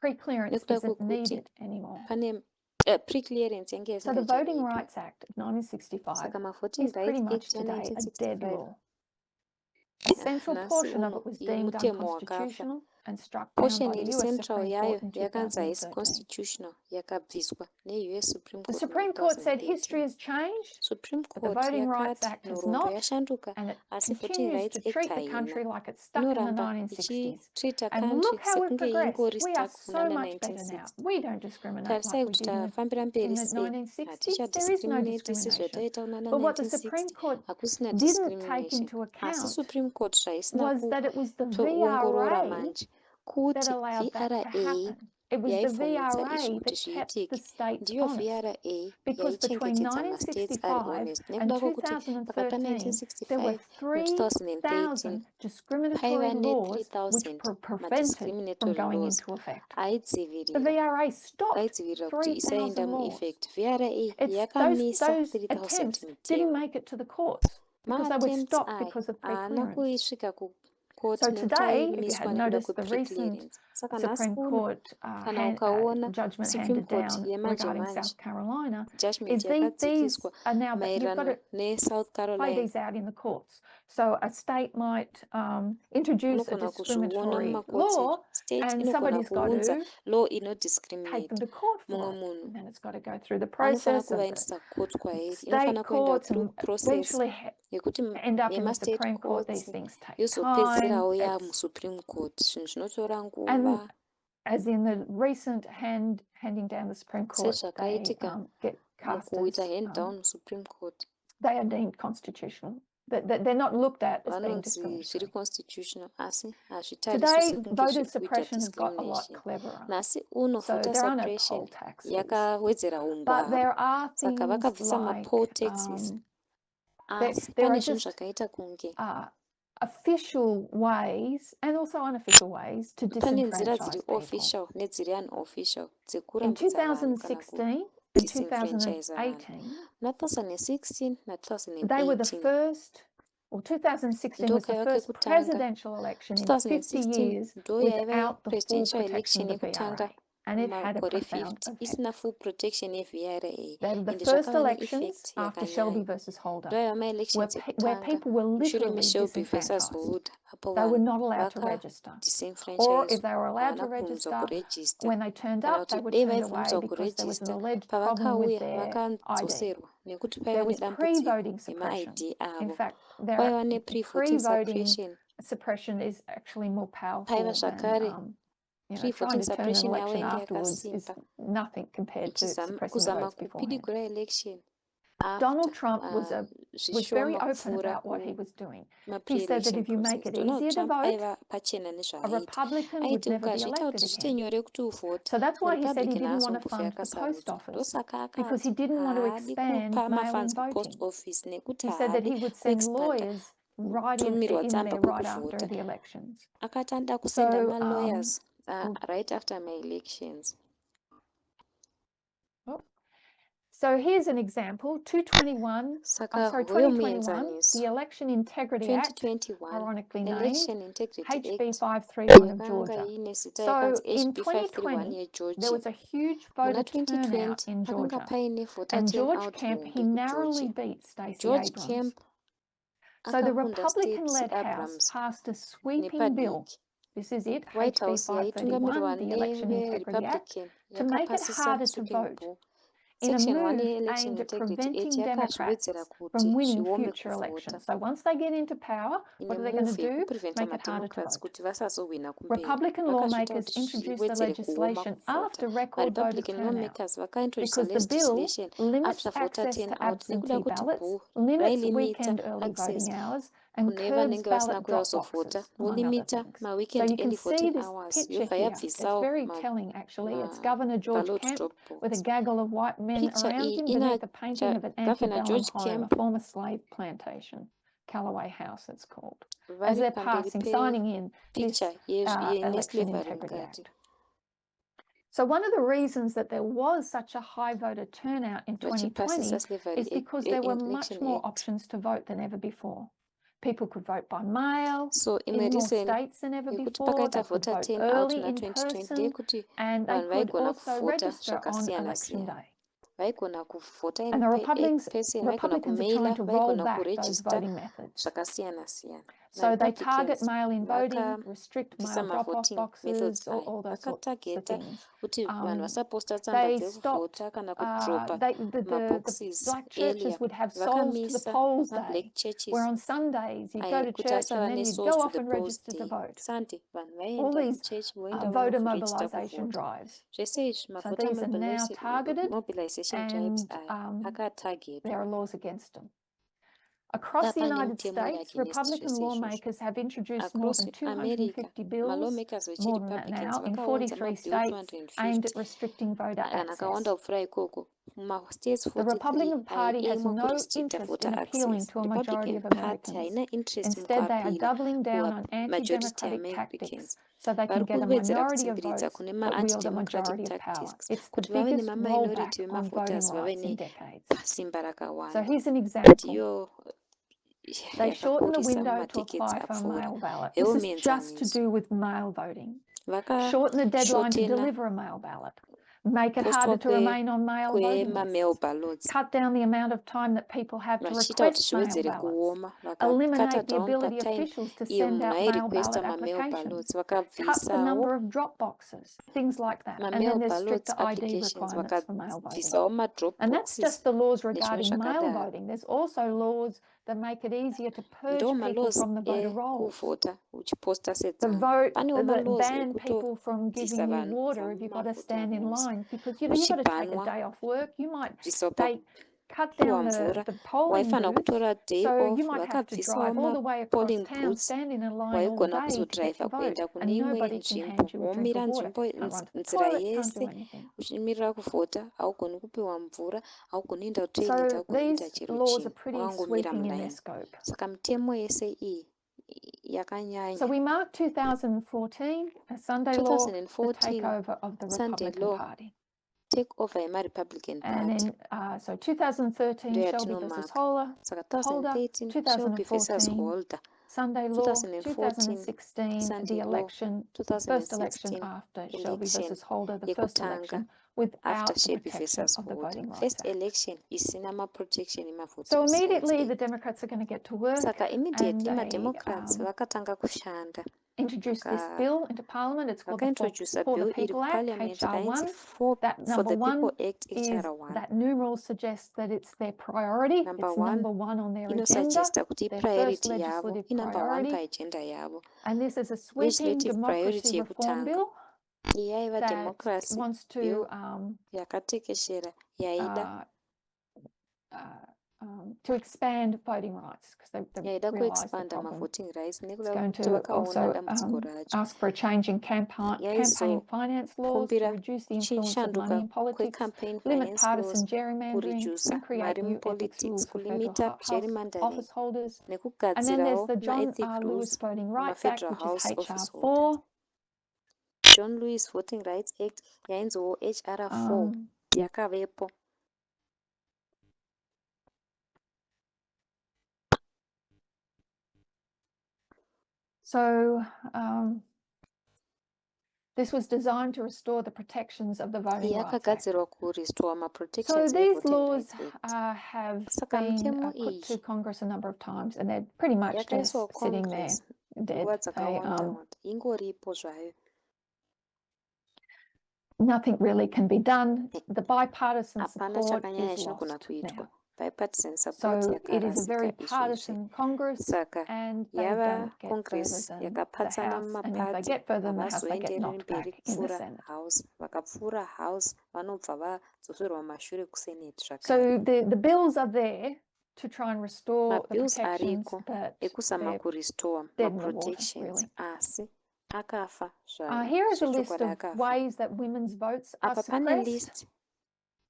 pre-clearance nekuda isn't kwekuti needed anymore. pane pre-clearance yange So the Voting yaisingachaivepo. Rights Act of 1965 Saka ma-Voting is pretty Rights much Act ya today a dead 1965 law. A central nhasi portion of uno it was iyi deemed mutemo wakafa. unconstitutional and struck down Portion by the iri US central Supreme yayo Court in yakanzi haisi 2013. constitutional yakabviswa ne-US Supreme The Court Supreme Court said 2013. history has changed, Supreme but the Court Voting Rights yakati Act has nhoroondo not, yashanduka and it asi Voting continues Rights to Act treat the haina. country like it's stuck in the Inoramba 1960s. ichitreata And country look how we've sekunge progressed. ingori We are stuck so kunana much better now. 1960. We don't discriminate Tarisai like we kuti did tafambira in mberi the sei 1960s. haticha There is no discriminate discrimination. sezvataita kunana But what the Supreme 1960 Court hakusina didn't take discrimination. into Asi account Supreme Court zvaisina was that it was the kuongorora VRA manje that kuti allowed that to VRA happen. It was the yaibvumidza izvi VRA kuti that kept the zviitike. states Ndiyo honest. VRA Because between yaichengetedza mastates ari 1965 honest. and Nekuda kwokuti pakabva 2013, there were 1965 no2013 3,000 discriminatory paiva laws which 3,000 prevented from madiscriminatory going laws into effect. The aidzivirira VRA stopped aidzivirira kuti 3,000 isaenda laws. mueffect. VRA Those yakamisa attempts 3,000 didn't mitemo. make it to the courts because they were Maattempts stopped aya because of haana pre-clearance. kuisvika kucourt So nekuti today, if you aimiswa had nekuda noticed the recent kwe-preclearance. Saka nhasi Supreme uno Court kana ukaona judgment Supreme handed Court down yemanje regarding manje South Carolina, judgment is these yakadzikiswa are now that you've got maererano to neSouth play Carolina. these out in the courts. So a state might introduce a Unogona kuzviona discriminatory mumakoti. law, State and inogona somebody's got kuunza to law take inodiscriminate them to court mumwe for it, munhu. and then it's got to go through the Vanofana process of the kuvaendesa court kwaeri. state Inofana kuenda courts through and process eventually yekuti end up in the yemastate Supreme Court. These courts things take time. yozopedzerawo yamusupreme court. Zvinhu zvinotora nguva. And as in the recent handing down the Supreme Court, they Sezvakaitika get cast mukuita as hand down Supreme Court. they are deemed constitutional. They're not looked at as being Vanonzi zviri discriminatory. constitutional asi hazvitariswi Today, sekunge voter zviri kuita suppression has got a lot discrimination. cleverer. Nhasi uno So voter there are no suppression poll taxes, yakawedzera but umbwa. there are Saka things vakabvisa like ma-poll taxes. Asi there pane are zvinhu just zvakaita kunge official ways and also unofficial ways to pane nzira dziri disenfranchise people. official nedziri unofficial In dzekurambidza vanhu kana 2016 and kudisenfranchise vanhu. 2018, na2016 they were the na2018 first, or 2016 was the ndokaiva first kekutanga. presidential election in 50 2016 years ndo yaiva without the full presidential protection election of the yekutanga VRA, and it had a mumakore profound 50 effect. isina full protection yeVRA. They were the Ende first zvakava elections neeffect after Shelby yakanyanya. versus Holder, Ndo yaiva maelections where ekutanga people were mushure literally meShelby versus disenfranchised. Holder. Apo They were vanhu not allowed to register. Or vakadisenfranchiswa if they were allowed to havana kubvunzwa register, kurejista. when they turned Kana up, they kuti were dei turned away vaibvunzwa because there was an kurejista alleged problem with pavakauya their ID. vakadzoserwa nekuti There paiva was nedambudziko pre-voting suppression. nemaID In avo. fact, Kwaiva ne-pre-voting pre-voting suppression is actually more paiva powerful zvakare than trying pre-voting to turn an suppression yavo election yange afterwards is yakasimba nothing compared to suppressing the kuzama votes beforehand. kupidigura election Donald after Trump was very zvishoma open kupfuura about what he was doing. He ma-pre-election said that if you make process. it Donald easier to Trump vote, aiva pachena a nezvaaiita. Republican would Aiti never be ukazviita elected kuti zviite again. nyore kuti uvhota, So that's why he said he muRepublican didn't want to haazombofi fund the post akasarudzwa. office, Ndosaka because he akati didn't want to haadi expand kupa mail-in mafunds kupost voting. office nekuti He said that haadi he would send kuexpanda lawyers right kutumirwa in tsamba there right after kwekuvhota. the elections. Akati anoda kusenda So ma-lawyers right after my elections. So here's an example, 2021, the Election Integrity Act, 2021 ironically named Election Integrity HB Act 531 of yakanga Georgia. ine zita So yakanzi in HB 531 2020, yeGeorgia. there was a huge Muna voter turnout 2020 in pakanga Georgia. paine voter And George turnout Kemp, he hombe narrowly kuGeorgia. beat Stacey George Abrams. Kemp So the akakunda Stacey Republican-led House Abrams passed a sweeping bill. nepadiki. This is it, White HB House 531, yaitungamirirwa the Election Integrity Act, neveRepublican to make it yakapasisa harder to sweeping vote bill. in a Section 1 move ye-Election aimed at Integrity Act preventing Democrats yakazviwedzera kuti from winning zviome future kuvhota. elections. So once they get into power, what Ine are they going to move do? yekupreventa Make it harder to maDemocrats vote. kuti vasazowina kumberi. Republican Vakazviita lawmakers kuti introduced the zviwedzere kuoma legislation kuvhota. after record voter MaRepublican turnout lawmakers vakaintroduce because the bill legislation limits after voter access to turnout nekuda absentee kuti ballots, bill limits railimita weekend early access voting hours, and kune curbs vanenge vasina ballot kuuya drop kuzovhota, boxes, among other volimita things. So ma-weekend you can early see voting this hours picture yobva here. It's yabvisawo very telling, actually. It's Governor George ma-ballot Kemp drop box. with a gaggle of white men Picture around iyi him ina beneath a painting of an Governor antebellum George home, Kemp a former slave plantation, Callaway House it's called, as vari they're pamberi signing in this pepicture Election yeslavery Integrity mukati. Act. So one of the reasons that there was such a high voter turnout in 2020 is because there were much more options to vote than ever before. People could vote by mail in more states than ever before. They could vote early in person, and they could also register on Election Day. vaigona kuvhota And the Republicans person, are trying to roll back those voting methods. zvakasiyana-siyana. So they target mail-in voting, restrict mail drop-off boxes, all those sorts of things. kuti vanhu vasaposta tsamba They dzekuvhota stopped, kana kudropa the maboxes black churches earlier. would have souls to the polls Black day, churches where on Sundays you'd go to kuti church and asava then you'd nesouls go to off the and polls register to day. vote. Sunday vanhu All vaienda these kuchurch voenda voter vonorejista mobilization kuvhota. drives. Zvese izvi So mavhota these are now targeted mobilization drives and aya akatargetwa. there are laws against them. Across the Pane United mitemo iri States, against Republican zvese izvozvo. lawmakers have introduced more Across than America, 250 bills, malawmakers more than that vechirepublicans now, in vakaunza 43 mabill states aimed 250 at restricting voter kana access. akawanda kupfuura ikoko. Mumastates The 43 Republican Party has aiemwa no kurestricta interest voter in appealing access. to a majority Republican of Party Americans. haina interest Instead, they are mukuapila doubling down on majority anti-democratic Americans. tactics so they can Vari get a kungowedzera minority of kutsimbiriza votes kune but wield a ma-anti-democratic majority of power. tactics It's the kuti vave biggest nemaminority rollback on voting vemavoters vave rights in decades. nesimba So rakawanda. here's an example. Ndiyo They shorten the yakakurisa window to mumadhekedzi apply for a apfuura. mail ballot. Ewo This is just to muenzaniso do with mail voting. Shorten the deadline to deliver a mail ballot. Make it harder to remain on mail voting lists. Cut down the amount of time that people have to request mail ballots. Eliminate the ability of officials to send out mail ballot applications. Cut the number of drop boxes, things like that. And then there's stricter ID requirements for mail voting. And that's just the laws regarding mail voting. There's also laws that make it easier to purge people from the voter rolls. The vote that ban people from giving you water if you've got to stand in line because you've got to take a day off work. You might cut down the polling booths, so you might have to drive all the way across town, stand in a line all day to get your vote, and nobody can hand you a drink of water. Can't run to the toilet, can't do anything. uchimirira kuvhota haugoni kupiwa mvura, haugoni enda kutoilet, So haugoni kuita these chero laws chinhu, are pretty wakangomira sweeping in their mulaini. scope. Saka mitemo yese iyi yakanyanya. So we mark 2014 a Sunday law, the 2014 takeover of the Sunday Republican law, Party. take over yema-Republican And Party. then, so 2013, Shelby versus Holder, Saka 2013 Shelby versus 2014, Holder. Sunday law, 2014 2016, Sunday the law, election, first election 2016 after Shelby election versus Holder, the first yekutanga election, after without the Shelby protection versus of the Holder. Voting Rights First Act. election isina ma-protection ema-Voting So Rights immediately Act. the Democrats are going to get to work, Saka and immediately they ma-Democrats vakatanga kushanda. introduce this bill into Parliament. It's called the Vakaintroduce For the bill iri People Act, kuparliament HR1. kainzi That for number the one People Act, is HR1. that numeral suggests that it's their priority. Number It's one, number one on their agenda, inosuggesta kuti their first priority yavo legislative inumber one priority. paagenda yavo. And this is a sweeping Legislative democracy priority reform yekutanga. bill Iyi yaiva that democracy wants bill to yakatekeshera yaida to expand voting rights because they yaida realize the kuexpanda problem. ma-voting rights It's nekuda going kuti to vakaona also dambudziko racho. ask for a change in campaign finance laws to Kumbira reduce the influence of money kushanduka in politics, kwecampaign limit finance partisan laws, gerrymandering, kuredusa and create mari new ethics mupolitics, rules for federal kulimita House gerrymandering, office holders. And then nekugadzirawo there's the John ma-ethic R. rules Lewis Voting Rights Act, mafederal which is house office holders. HR4. John Lewis Voting Rights Act yainziwo HR4 yakavepo. So this was designed to restore the protections of the Voting Rights Act. Yakagadzirwa kurestore ma-protections So these eVoting laws Rights Act. have Saka been mitemo put iyi to Congress a number of times, and they're pretty much just yakaiswa sitting there Congress dead. nguva dzakawanda ingoripo zvayo. Nothing really can be done. The bipartisan Hapana support chakanyanya is chinogona lost kuitwa. now. Bipartisan support So it is a very yakarasika izvozvi. partisan Congress, Saka and they yava don't get further Congress than the yakapatsana House, and if they mumapati get further than the House, they get havazoendereri knocked mberi back in the kupfuura Senate. House. Vakapfuura House vanobva vadzoserwa mashure kuSenate zvakare. So the bills are there to try and restore the Mabills protections, ariko but ekuzama they're kurestore dead in the water, ma-protections really. asi akafa zvayo. Here is a list Zvechokwadi of akafa. ways that women's votes are Apa pane suppressed. list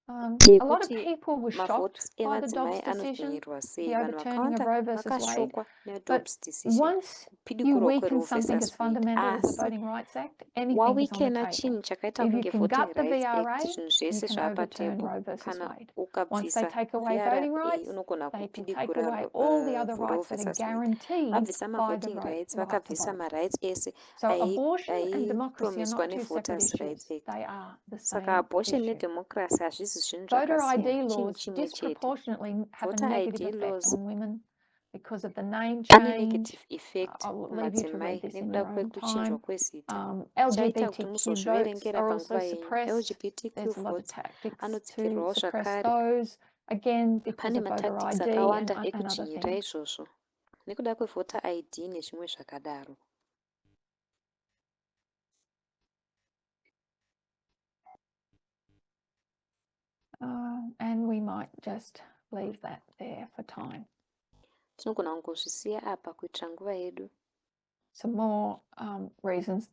A lot of yekuti people were shocked mavhoti by the emadzimai Dobbs decision, anodzvinyirirwa sei. the Vanhu overturning of vakawanda Roe versus Wade. vakashokwa But neDobbs decision, once you kupidigurwa weaken kweRoe something as versus Wade. fundamental as the Asi Voting Rights Act, anything is on the wawikena table. chinhu chakaita If you kunge can Voting gut the Rights VRA, Act, zvinhu you zvese can overturn zvaapatebo. Roe versus Kana Wade. Once they ukabvisa take away VRA voting rights, unogona they can take kupidigura away all the other Roe rights that are versus Wade. guaranteed Vabvisa by the ma-voting rights, right to vakabvisa vote. ma-rights ese So abortion and democracy are aipromiswa not two separate neVoters issues. Rights Act. They are the Saka same abortion issue. nedemocracy hazvisi voter ID laws disproportionately have a negative effect on women because of the name change. I will leave you to read this in your own time. LGBTQ votes are also suppressed. There's a lot of tactics to suppress those, again, because of voter ID and other things. Nekuda kwevoter ID nezvimwe zvakadaro. And we might just leave that there for time. Tinogona kungozvisiya apa kuitira nguva yedu. Some more reasons,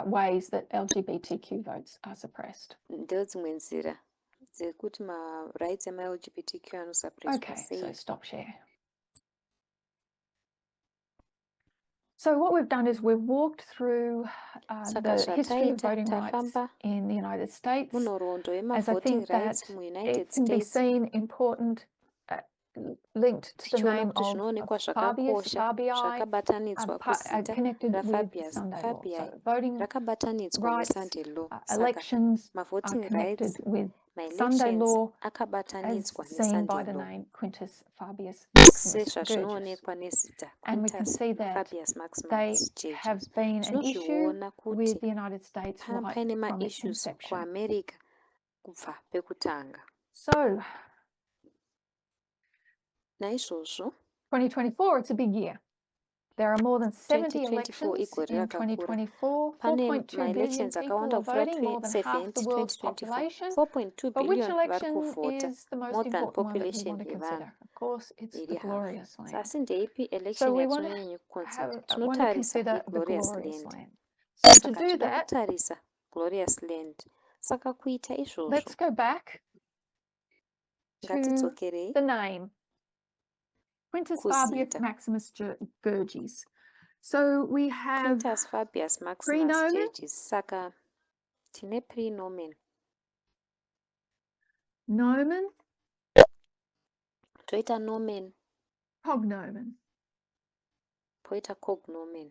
ways that LGBTQ votes are suppressed. Ndedzimwe nzira dzekuti rights ema-LGBTQ anosuppresswa sei. Okay, so stop share. So what we've done is we've walked through the history of voting rights in the United States, as I think that it can be seen important, linked to the name of Fabius, Fabii, connected with Sunday law. So voting rights, elections are connected with Sunday law, as seen by the name Quintus Fabius Maximus Gurgis. And we can see that they have been an issue with the United States right from its inception. So, 2024, it's a big year. There are more than 70 elections in 2024. 4.2 billion people are voting, more than half the world's population. But which election is the most important one that we want to consider? Of course, it's the glorious land. So we want to consider the glorious land. So to do that, let's go back to the name. Quintus Fabius Maximus Gurgis. So we have Quintus Fabius Maximus prenomen, Saka tine prenomen, nomen, toita nomen, cognomen. poita cognomen.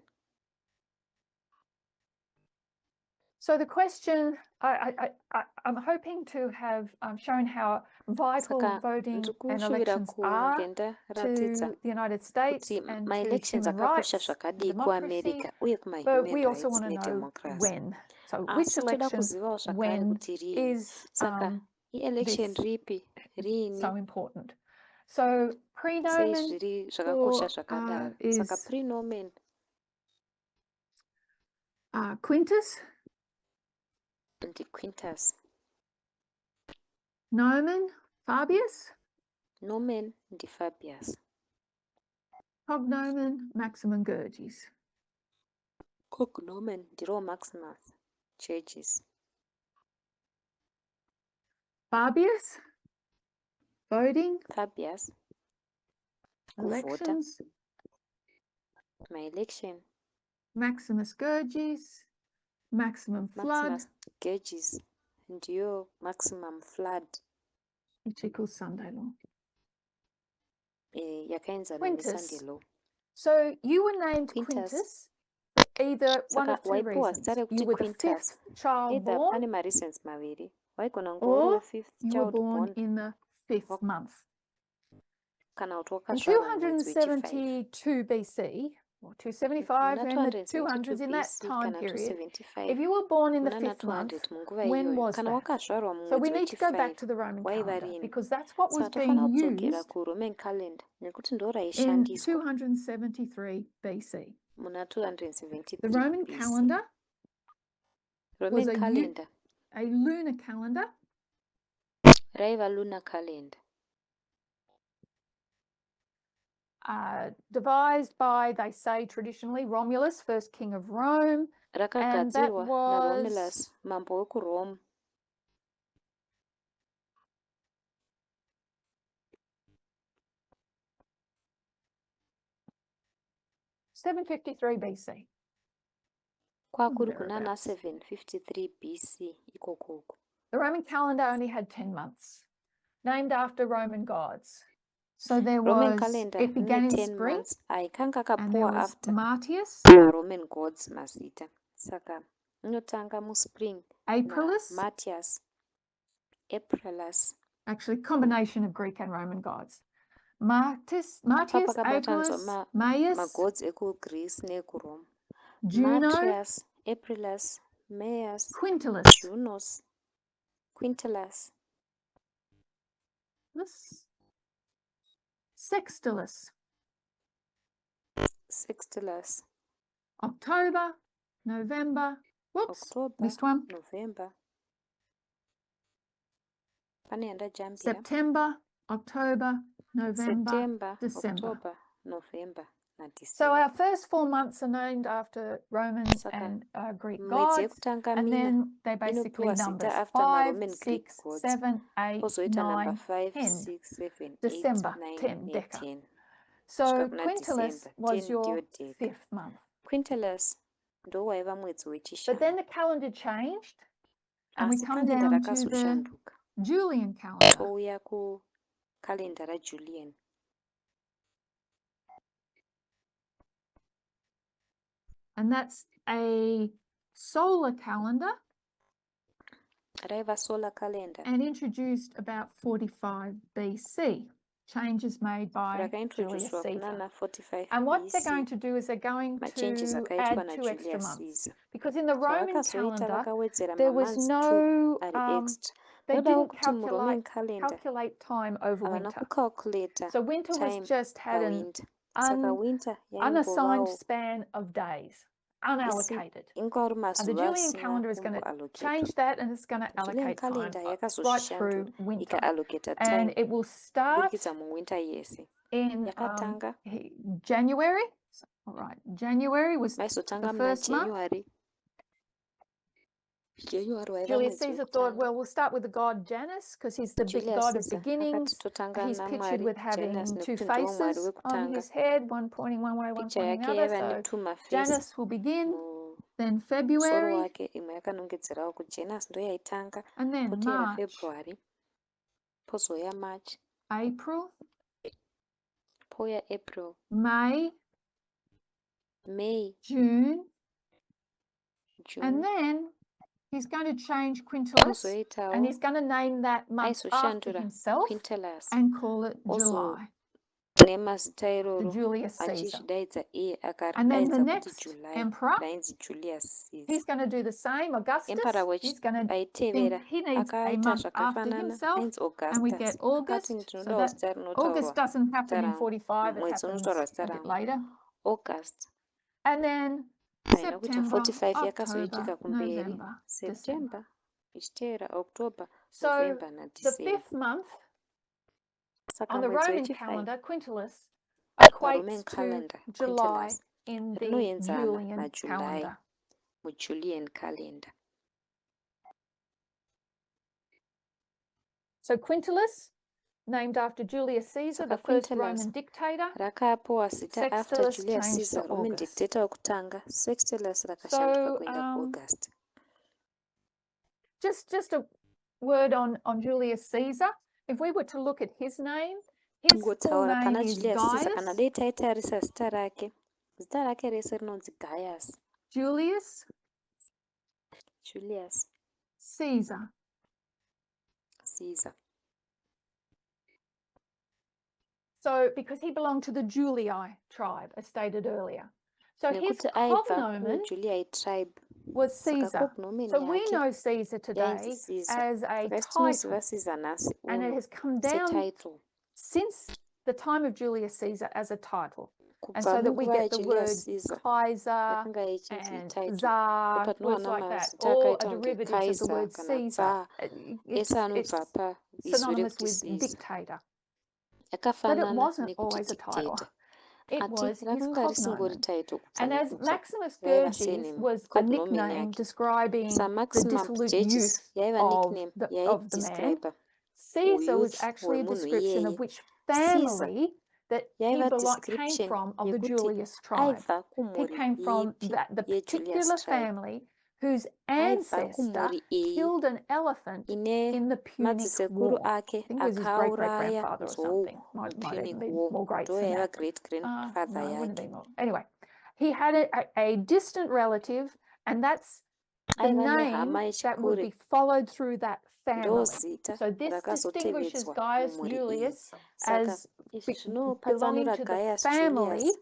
So the question, I'm hoping to have shown how vital voting and elections are to the United States and to human rights, democracy, but we also want to know when. So which election, when is this so important? So prenomen is Quintus. Quintus. Nomen, Fabius. Nomen, di Fabius. Cognomen, Maximum Gurgis. Cognomen, diro Maximus Gurgis. Fabius. Voting. Fabius. Elections. My election. Maximus Gurgis. Maximum flood. Maximus Gurgis. Ndio maximum flood. Which equals Sunday law. Quintus. So you were named Quintus for either one of two reasons. You were the fifth child born, or you were born in the fifth month. In 272 BC, or 275 and the 200s, in that time period, if you were born in the fifth month, when was that? So we need to go back to the Roman calendar, because that's what was being used in 273 BC. The Roman calendar was a lunar calendar. Devised by, they say traditionally, Romulus, first king of Rome, and that was mambo wekurome. 753 BC. Kwakuri kunana 753 BC ikokoko. The Roman calendar only had 10 months, named after Roman gods. So there was, it began in spring, and there was Martius, Roman gods masita. Saka inotanga mu spring. Aprilis, Martius. Aprilis. Actually, combination of Greek and Roman gods. Martius, Aprilius, Maius, magods ekuGreece nekurome. Juno, Martius, Aprilis, Maius, Quintillus, Junos, Quintillus, Sextilis, Sextilis, October, November, October, missed one, November, Panenda Jambia, September, October, November, September, December. October, November, na December. So our first 4 months are named after Roman and Greek gods, and then they basically numbers 5, 6, 7, 8, 9, 10. 6, 7, December, 8, 10, 9, Deca. 10. So Quintillus was your 5th month. Quintillus ndo waiva mwedzi wechishanu. But then the calendar changed, and we Asi come kalenda down to the rakazoshanduka. Julian calendar. Touya kukalenda raJulian. And that's a solar calendar. Raiva solar calendar. And introduced about 45 BC. Changes made by Julius Caesar. And what they're going to do is they're going to add 2 extra months. Because in the Roman calendar, there was no, they didn't calculate time over winter. So winter was just had an unassigned span of days, unallocated. And the Julian calendar is going to change that, and it's going to allocate time right through winter. And it will start in January. All right, January was the first month. Julius Caesar thought, well, we'll start with the god Janus, because he's the big god of beginnings. He's pictured with having 2 faces on his head, one pointing one way, one pointing the other. So Janus will begin, then February, and then March, April, May, June, and then he's going to change Quintillus, and he's going to name that month after himself and call it July. The Julius Caesar. And then the next emperor, he's going to do the same, Augustus. He's going to think he needs a month after himself, and we get August. So that August doesn't happen in 45, it happens a bit later. And then September, October, November, December. So the 5th month on the Roman calendar, Quintillus, equates to July in the Julian calendar. So Quintillus, named after Julius Caesar, the first Roman dictator. Sextilis changed to August. So just a word on Julius Caesar. If we were to look at his name, his full name is Julius Caesar. So, because he belonged to the Julii tribe, as stated earlier. So his cognomen was Caesar. So we know Caesar today as a title, and it has come down since the time of Julius Caesar as a title. And so that we get the word Kaiser and Tsar, words like that, all are derivatives of the word Caesar. It's synonymous with dictator. But it wasn't always a title. It was his cognomen. And as Maximus Gurges was a nickname describing the dissolute youth of the man, Caesar was actually a description of which family that he came from of the Julius tribe. He came from the particular family whose ancestor killed an elephant in the Punic War. I think it was his great-great-grandfather or something. Might even be more great than that. No, it wouldn't be more. Anyway, he had a distant relative, and that's the name that would be followed through that family. zita So this distinguishes rakazotevedzwa Gaius mumhuri iyi. Julius Saka as izvi belonging zvinopatsanura to the Gaius family Julius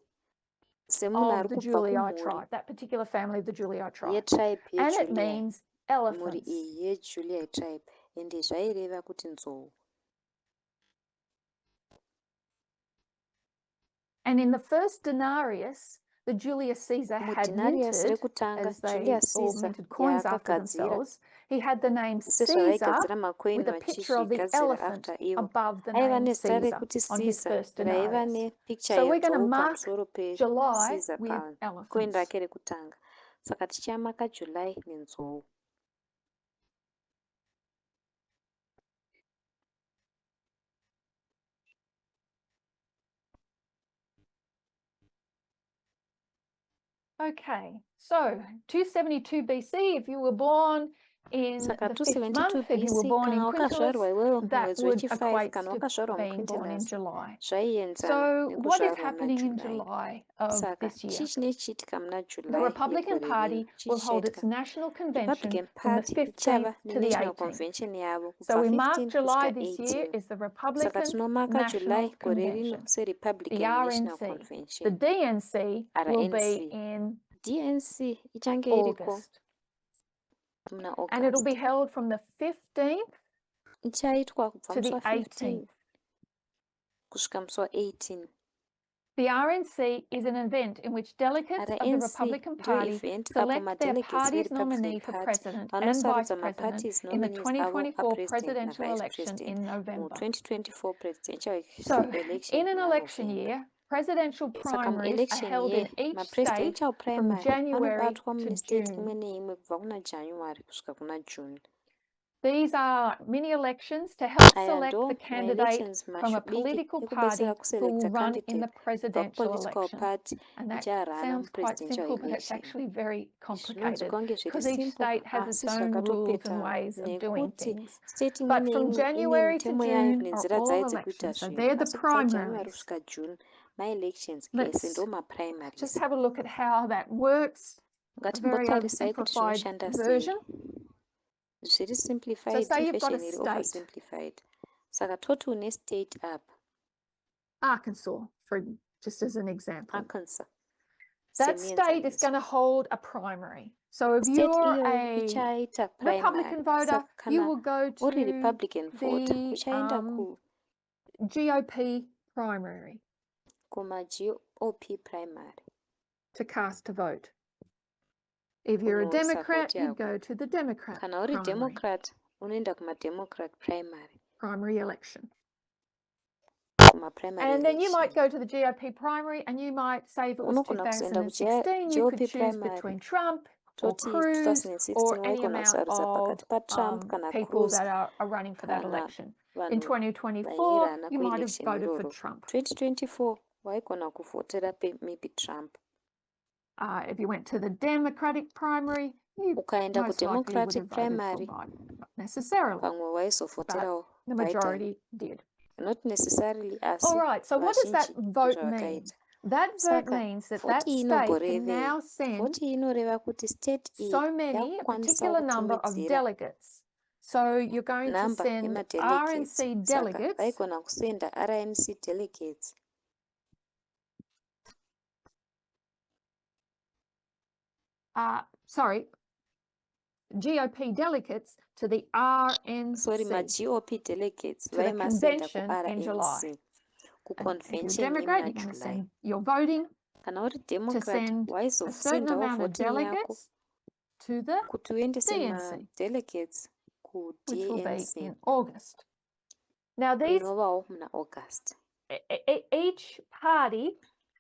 semunhu of ari the kubva Julii kumhuri tribe, that particular family of the Julii tribe. yetribe And it yeJulia. means Mhuri elephants. iyi yeJulia tribe ende zvaireva kuti nzou. And in the first denarius, the Julius Caesar had Mudenarius minted, rekutanga as they Julius all Caesar minted coins after yaakagadzira themselves, he had the name Caesar sezvavaigadzira makoini with a picture of the vachizvigadzira elephant after ivo. above the Aiva name nezita Caesar rekuti on his Caesar first raiva denarius. nepicha So we're going to yenzou mark pamusoro July peCaesar with coin elephants. rake rekutanga. Saka tichamaka July nenzou. Okay, so 272 BC, if you were born in Saka the fifth month, 272 if you were BC born in kana wakazvarwa iwewe Quintilis, that mumwedzi would wechi5 equate kana to wakazvarwa being born in muQuintilis July. zvaienzana So what is nekuzvarwa happening in naJuly. July of Saka this year? chii chinenge chiitika muna The July Republican yegore Party rino will hold chichiitika. its national convention Republican from the Party 15th ichava to the nenational 18th. convention yavo So kubva we mark 15 July kusvika this year 18. is the Saka Republican tinomaka July National gore rino Convention. The seRepublican National RNC. The Convention. DNC will be RNC. in DNC ichange iriko August. muna And it'll be August. held from the 15th Ichaitwa kubva to musi the wa15 18th. kusvika musi wa18. The RNC is an event in which delegates of the RNC Republican ndio Party event apo select their madelegates party's veRepublican nominee for Party president and vanosarudza vice president maparties in the nominees avo 2024 apresident presidential navice election president in November. mu2024 presidential So, election in an muna election November. year, presidential Saka primaries are mu-election held year in each ma-presidential state from primary January anobatwa to mune state June. imwe neimwe kubva kuna January kusvika kuna June. These are mini elections to help Aya select ndo the candidate ma-elections from a mashubiki political party ekubetsera who will kuselecta run in the candidate kubva presidential kupolitical election. party And that icharana sounds quite mupresidential simple, but it's election. actually very complicated Zvinonzi zviri because each simple state has its asi own rules zvakatopeta and ways of doing nekuti things. state imwe But from neimwe ine January to mitemo yayo June are nenzira all dzayo dzekuita elections. So zvinhu. they're the Asi kubva January primaries. kusvika June ma-elections Let's ese ndo ma-primaries. just have a look at how that works. A very Ngatimbotarisai kuti simplified zvinoshanda sei. version. Zviri So simplified say you've got a version iri state, oversimplified. Saka toti une state up Arkansas, for just as an example. Arkansas. That state is going to hold a primary. So if State you're iyo a ichaita Republican primary. voter, Saka you kana will go uri to Republican voter the uchaenda ku GOP primary kuma GOP primary. to cast a vote. If you're a Kuno Democrat, support you yako. go to the Democrat Kana uri primary, Democrat unoenda kuma Democrat primary election. kuma primary And then you election. might go to the GOP primary, and you might say if it was Unogona kuzoenda 2016, you could GOP choose primary. between Trump or Toti Cruz 2016 or any waigona amount kusarudza of pakati paTrump kana people Cruz that are running for that kana election. In vanhu 2024, vairana you might have kuelection voted for iroro. Trump. 2024 waigona kuvhotera maybe Trump. If you went to the Democratic primary, you Ukaenda most likely would have kuDemocratic voted for primary Biden. Not necessarily, pamwe waizovhoterawo the Biden. majority did. Not necessarily asi All right, so what does that vazhinji vote mean? zvavakaita. That vote Saka means that vhoti state can now send vhoti inoreva kuti state iyi so many, a particular number of yakutumidzira delegates. So you're going to namba send yemadelegates. RNC Saka delegates vaigona kusenda RNC delegates GOP delegates to the RNC. sorry ma-GOP delegates to the vaimasenda convention in July. ku-RNC And if you're ku-convention Democrat, yemuna you're going to July. send your voting Kana uri to Democrat send a certain waizosendawo amount of voting yako delegates to the kuti uendese DNC, ma-delegates which will be ku-DNC in August. Now, these inovawo muna August. each party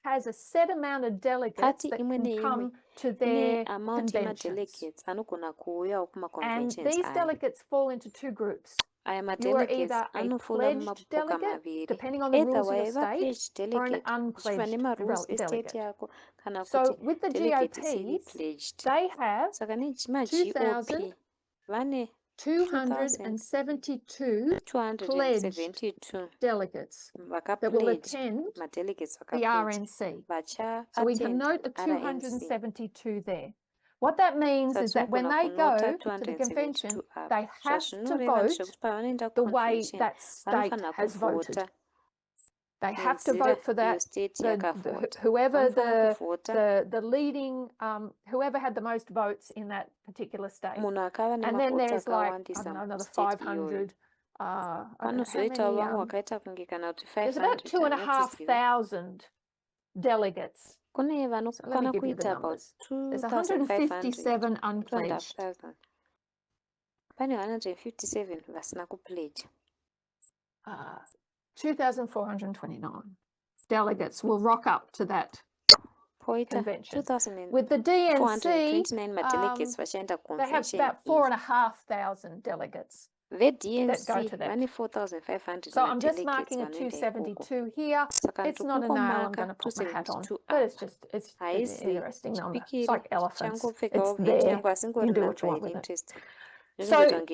has a set amount of delegates Party that imwe can neimwe come to ine their amount conventions. yemadelegates anogona kuuyawo And kuma-conventions these aya. delegates fall into two groups. Aya You are ma-delegates either a anofunda pledged mumapoka delegate, maviri. depending on the Either rules of your waiva state, pledged or an delegate zvichiva unpledged nemarules estate delegate. yako kana So kuti with the delegate isiri GOPs, pledged. they have Saka ma-GOP vane 272 pledged 272 delegates that will vakapledge attend madelegates the vakapledge RNC. vacha So we can attend note the RNC. 272 there. What that means is that when Satinogona they go kunota to the convention, 272 apa. they have to Zvazvinoreva vote ndezvekuti pavanoenda the way convention that state vanofanira has voted. kuvhota They have to nenzira vote for iyo that. state yakavhota. Whoever Vanofanira kuvhota the leading, whoever had the most votes in that particular state. munhu akava And then nemavhoti there's like, I akawandisa don't know, another state iyoyo. 500. I don't know how Panozoitawo many. vamwe wakaita kunge kana kuti There's about 500 2,500 delegates. kune So let me vanokwana give you the kuita about numbers. There's 2,500 157 unpledged. 2,500 pane 157 vasina kupledge. 2,429 delegates will rock up to that Poita convention. 2,429 With the DNC, madelegates vachaenda they have convention about 4,500 delegates that go vednc to that. vane 4,500 So I'm just madelegates marking a vanoenda ikoko. 272 here. Saka It's not a nail I'm going to put my hat on, but it's an interesting number. It's like elephants. It's there. You do what you want with it. So the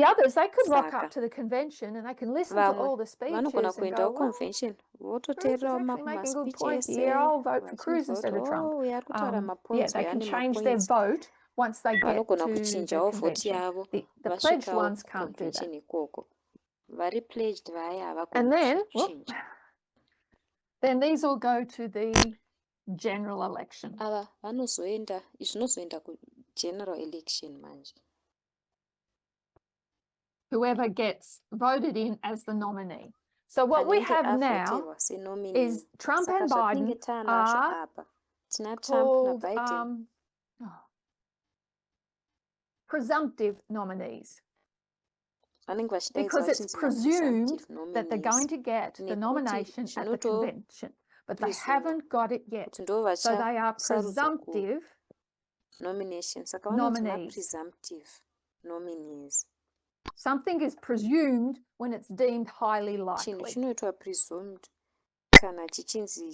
others, they could rock up to the convention and they can listen to all the speeches and go, well, Cruz is actually making a good point here. I'll vote for Cruz instead of Trump. Yeah, they can change their vote once they get to the convention. The pledged ones can't do that. And then these all go to the general election. zvinozoenda kugeneral election manje. Whoever gets voted in as the nominee. So what we have now is Trump and Biden are called presumptive nominees. Because it's presumed that they're going to get the nomination at the convention, but they haven't got it yet. So they are presumptive nominees. Something is presumed when it's deemed highly likely. So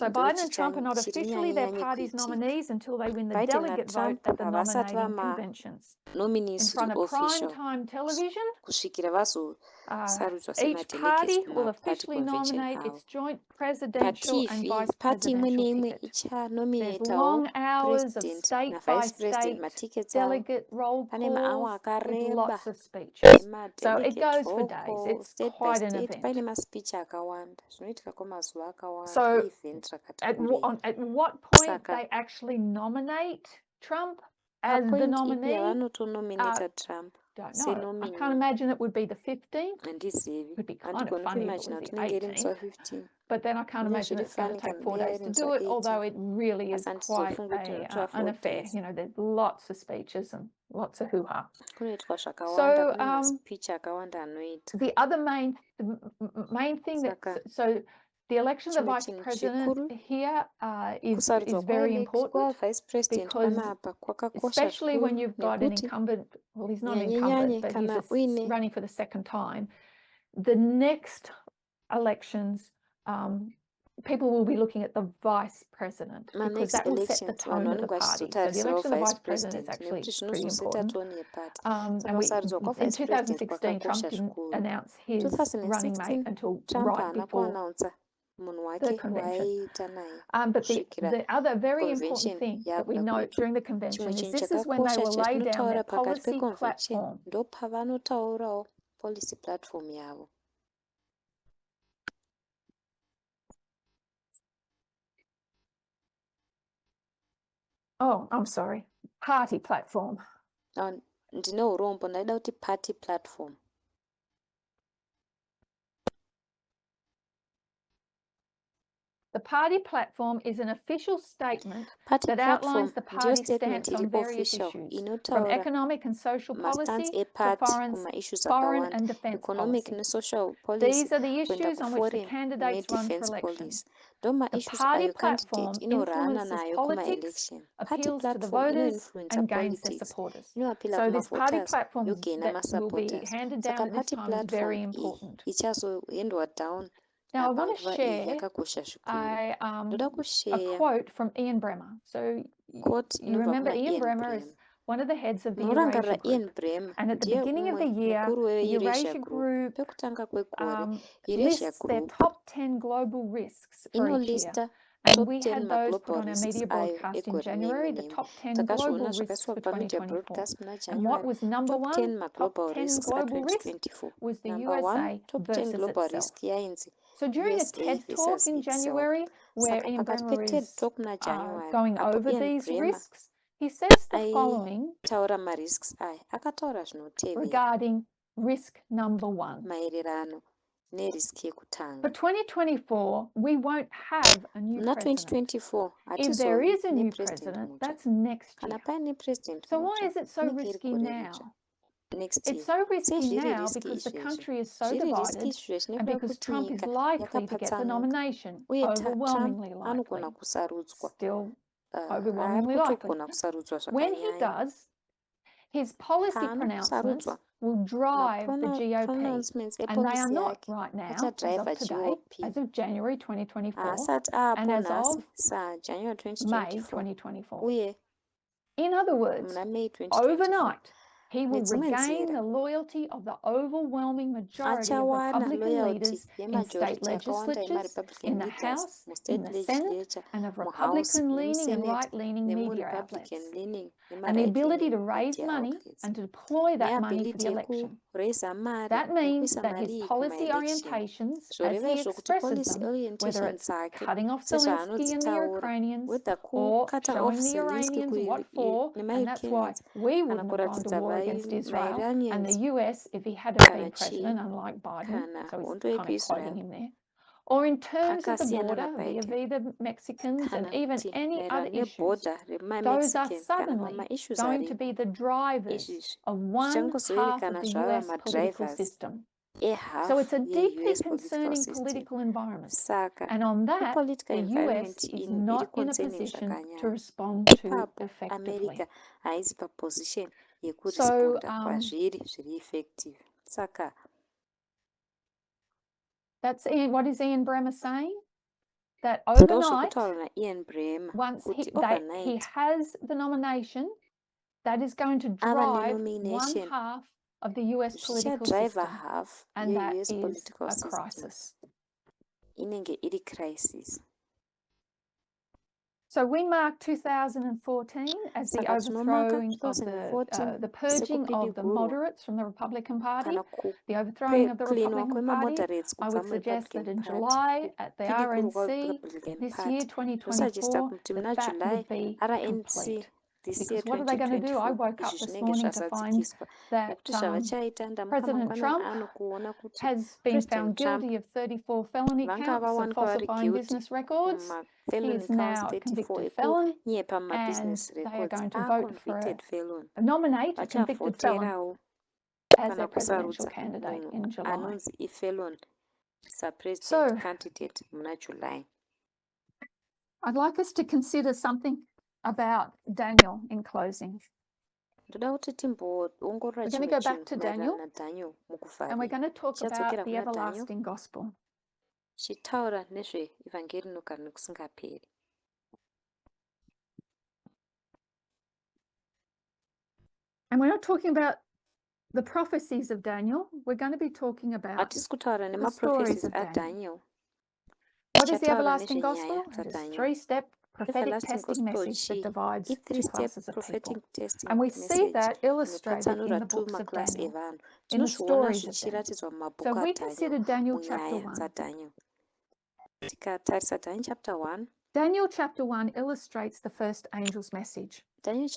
Biden and Trump are not officially their party's nominees until they win the delegate vote at the nominating conventions. In front of prime-time television, each party will officially nominate its joint presidential and vice presidential ticket. There's long hours of state-by-state delegate roll calls with lots of speeches. So it goes for days. It's quite an event. So at what point they actually nominate Trump as the nominee, don't know. I can't imagine it would be the 15th. It would be kind of funny if it was the 18th. But then I can't imagine it's going to take 4 days to do it, although it really is quite an affair. You know, there's lots of speeches and lots of hoo-ha. So the other main thing so the election of the vice president here is very important because especially when you've got an incumbent, well, he's not an incumbent, but he's running for the second time. The next elections, people will be looking at the vice president because that will set the tone of the party. So the election of the vice president is actually pretty important. And in 2016, Trump didn't announce his running mate until right before the convention. But the other very important thing that we note during the convention is this is when they will lay down their policy platform. Oh, I'm sorry. Party platform. Party platform. The party platform is an official statement that outlines the party's stance on various issues, from economic and social policy to foreign and defense policy. These are the issues on which the candidates run for election. The party platform influences politics, appeals to the voters, and gains their supporters. So this party platform that will be handed down at this time is very important. Now, I want to share a quote from Ian Bremmer. So you remember Ian Bremmer is one of the heads of the Eurasia Group. And at the beginning of the year, the Eurasia Group lists their top 10 global risks for each year. And we had those put on our media broadcast in January, the top 10 global risks for 2024. And what was number one? Top 10 global risk was the USA versus itself. So during a TED talk in January, where Ian Bremmer is going over these risks, he says the following regarding risk number one. For 2024, we won't have a new president. If there is a new president, that's next year. So why is it so risky now? It's so risky now because the country is so divided and because Trump is likely to get the nomination, overwhelmingly likely. Still overwhelmingly likely. When he does, his policy pronouncements will drive the GOP, and they are not right now, as of today, as of January 2024, and as of May 2024. In other words, overnight, he will regain the loyalty of the overwhelming majority of Republican leaders in state legislatures, in the House, in the Senate, and of Republican-leaning and right-leaning media outlets, and the ability to raise money and to deploy that money for the election. That means that his policy orientations, as he expresses them, whether it's cutting off Zelensky and the Ukrainians, or showing the Iranians what for, and that's why we wouldn't have gone to war against Israel, and the US, if he hadn't been president, unlike Biden, so he's kind of quoting him there, or in terms of the border, via the Mexicans, and even any other issues, those are suddenly going to be the drivers of one half of the US political system. So it's a deeply concerning political environment. And on that, the US is not in a position to respond to effectively. So, that's Ian, what is Ian Bremmer saying? That overnight, once he has the nomination, that is going to drive one half of the US political system, and that is a crisis. So we mark 2014 as the overthrowing of the purging of the moderates from the Republican Party, the overthrowing of the Republican Party. I would suggest that in July at the RNC this year, 2024, that would be complete. Because what are they going to do? I woke up this morning to find that President Trump has been found guilty of 34 felony counts of falsifying business records. He is now a convicted felon, and they are going to vote for nominate a convicted felon as their presidential candidate in July. So, I'd like us to consider something about Daniel in closing. We're going to go back to Daniel, and we're going to talk about the everlasting gospel. And we're not talking about the prophecies of Daniel. We're going to be talking about the stories of Daniel. What is the everlasting gospel? It is a three-step prophetic testing message that divides two classes of people. And we see that illustrated in the books of Daniel, in the stories of Daniel. So we consider Daniel chapter 1. Daniel chapter 1 illustrates the first angel's message. Daniel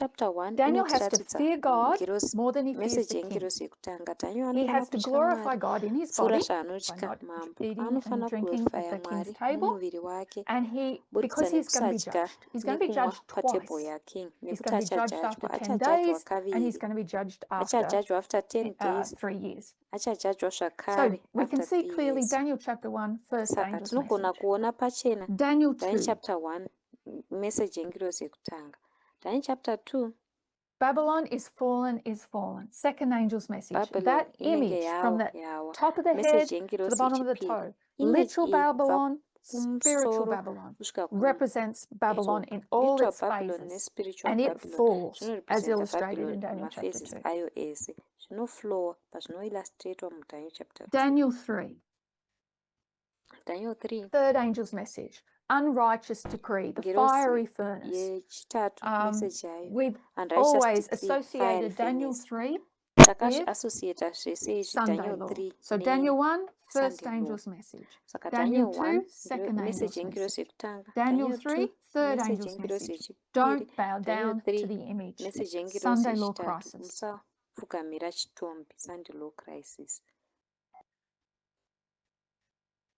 has to fear God more than he fears the king. He has to glorify God in his body by not eating and drinking at the king's table. And because he's going to be judged. He's going to be judged twice. He's going to be judged after 10 days, and he's going to be judged after 3 years. So we can see clearly Daniel chapter 1, first angel's message. Daniel 2. Daniel chapter 2. Babylon is fallen, second angel's message. That image from the top of the head to the bottom of the toe, literal Babylon, spiritual Babylon, represents Babylon in all its phases, and it falls, as illustrated in Daniel chapter 2. Daniel 3. Third angel's message. unrighteous decree, the fiery furnace. We've always associated Daniel 3 with Sunday law. So Daniel 1, first angel's message. Daniel 2, second angel's message. Daniel 3, third angel's message. Don't bow down to the image. Sunday law crisis.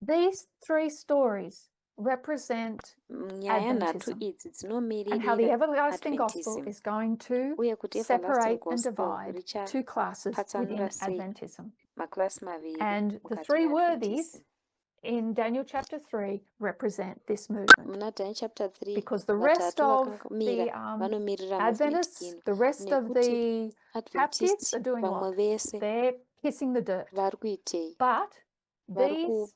These three stories represent Adventism and how the everlasting gospel is going to separate and divide two classes within Adventism. And the three worthies in Daniel chapter 3 represent this movement. Because the rest of the Adventists, the rest of the captives are doing what? They're kissing the dirt. But these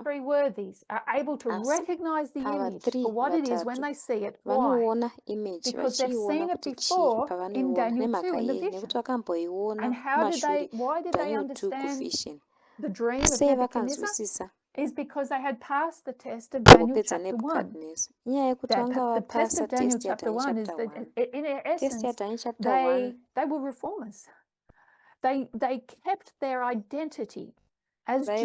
three worthies are able to recognize the image for what it is when they see it. Why? Because they've seen it before in Daniel 2 in the vision. And why did they understand the dream of Nebuchadnezzar? Is because they had passed the test of Daniel chapter 1. The test of Daniel chapter 1 is that, in essence, they were reformers. They kept their identity as Jews,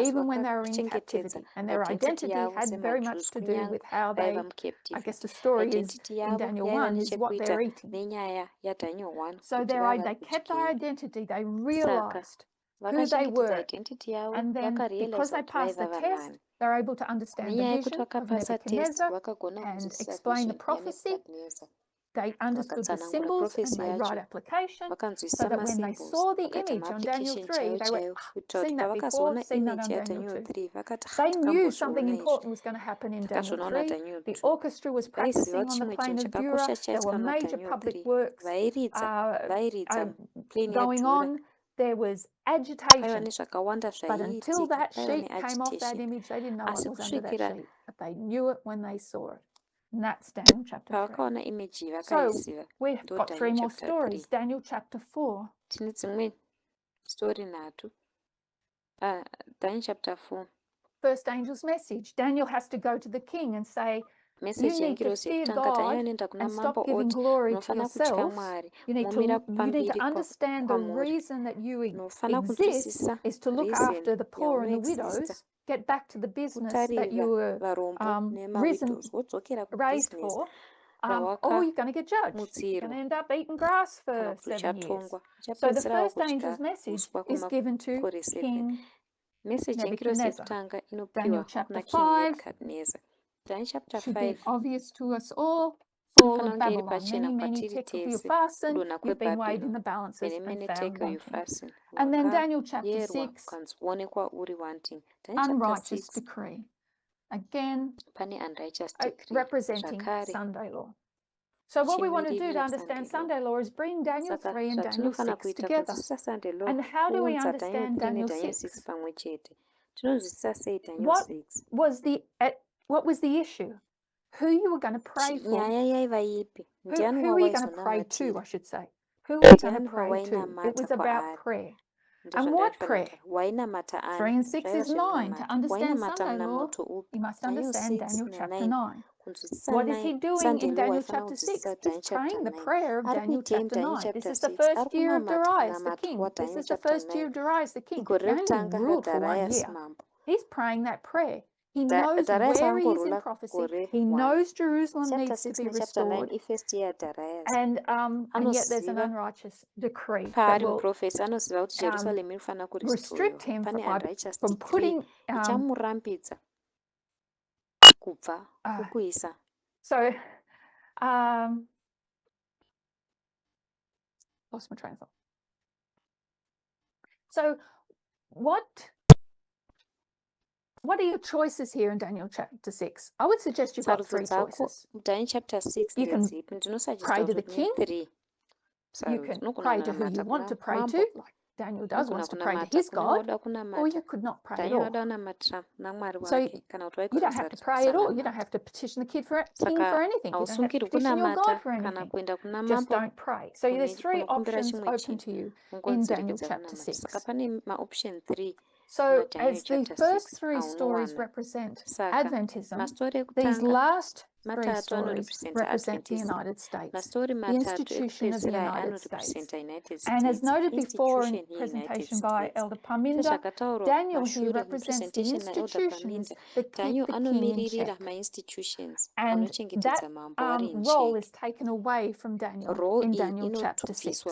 even when they were in captivity. And their identity had very much to do with how they, I guess the story is in Daniel 1, is what they're eating. So they kept their identity, they realized who they were. And then because they passed the test, they're able to understand the vision of Nebuchadnezzar and explain the prophecy. They understood the symbols and made right application, so that when they saw the image on Daniel 3, they were, seen that before, seen that on Daniel 2. They knew something important was going to happen in Daniel 3. The orchestra was practicing on the plain of Dura. There were major public works going on. There was agitation. But until that sheet came off that image, they didn't know what was under that sheet. But they knew it when they saw it. And that's Daniel chapter 3. So we've got three more stories. Daniel chapter 4. Daniel chapter 4. First angel's message. Daniel has to go to the king and say, you need to fear God and stop giving glory to yourselves. You need to understand the reason that you exist is to look after the poor and the widows. Get back to the business that you were raised for, or you're going to get judged. You're going to end up eating grass for 7 years. So the first angel's message is given to King Nebuchadnezzar. Daniel chapter 5 should be obvious to us all. Fall of Babylon. Many take you fasten. You've been weighed in the balances and found wanting. And then Daniel chapter 6, unrighteous decree. Again, representing Sunday law. So what we want to do to understand Sunday law is bring Daniel 3 and Daniel 6 together. And how do we understand Daniel 6? What was the issue? Who you were going to pray for? Who were you going to pray to, I should say? Who were you going to pray to? It was about prayer. And what prayer? 3 and 6 is 9. To understand Sunday law, you must understand Daniel chapter 9. What is he doing in Daniel chapter 6? He's praying the prayer of Daniel chapter 9. This is the first year of Darius the king. This is the first year of Darius the king. He only ruled for 1 year. He's praying that prayer. He knows where he is in prophecy. He knows Jerusalem needs to be restored. And yet there's an unrighteous decree that will restrict him from putting... So, lost my train of thought. So, what are your choices here in Daniel chapter 6? I would suggest you've got 3 choices. You can pray to the king. You can pray to who you want to pray to, like Daniel wants to pray to his God, or you could not pray at all. So you don't have to pray at all. You don't have to petition the king for anything. You don't have to petition your God for anything. Just don't pray. So there's 3 options open to you in Daniel chapter 6. So as the first three stories represent Adventism, these last three stories represent the United States, the institution of the United States. And as noted before in presentation by Elder Parminda, Daniel here represents the institutions that keep the king in check. And that role is taken away from Daniel in Daniel chapter 6.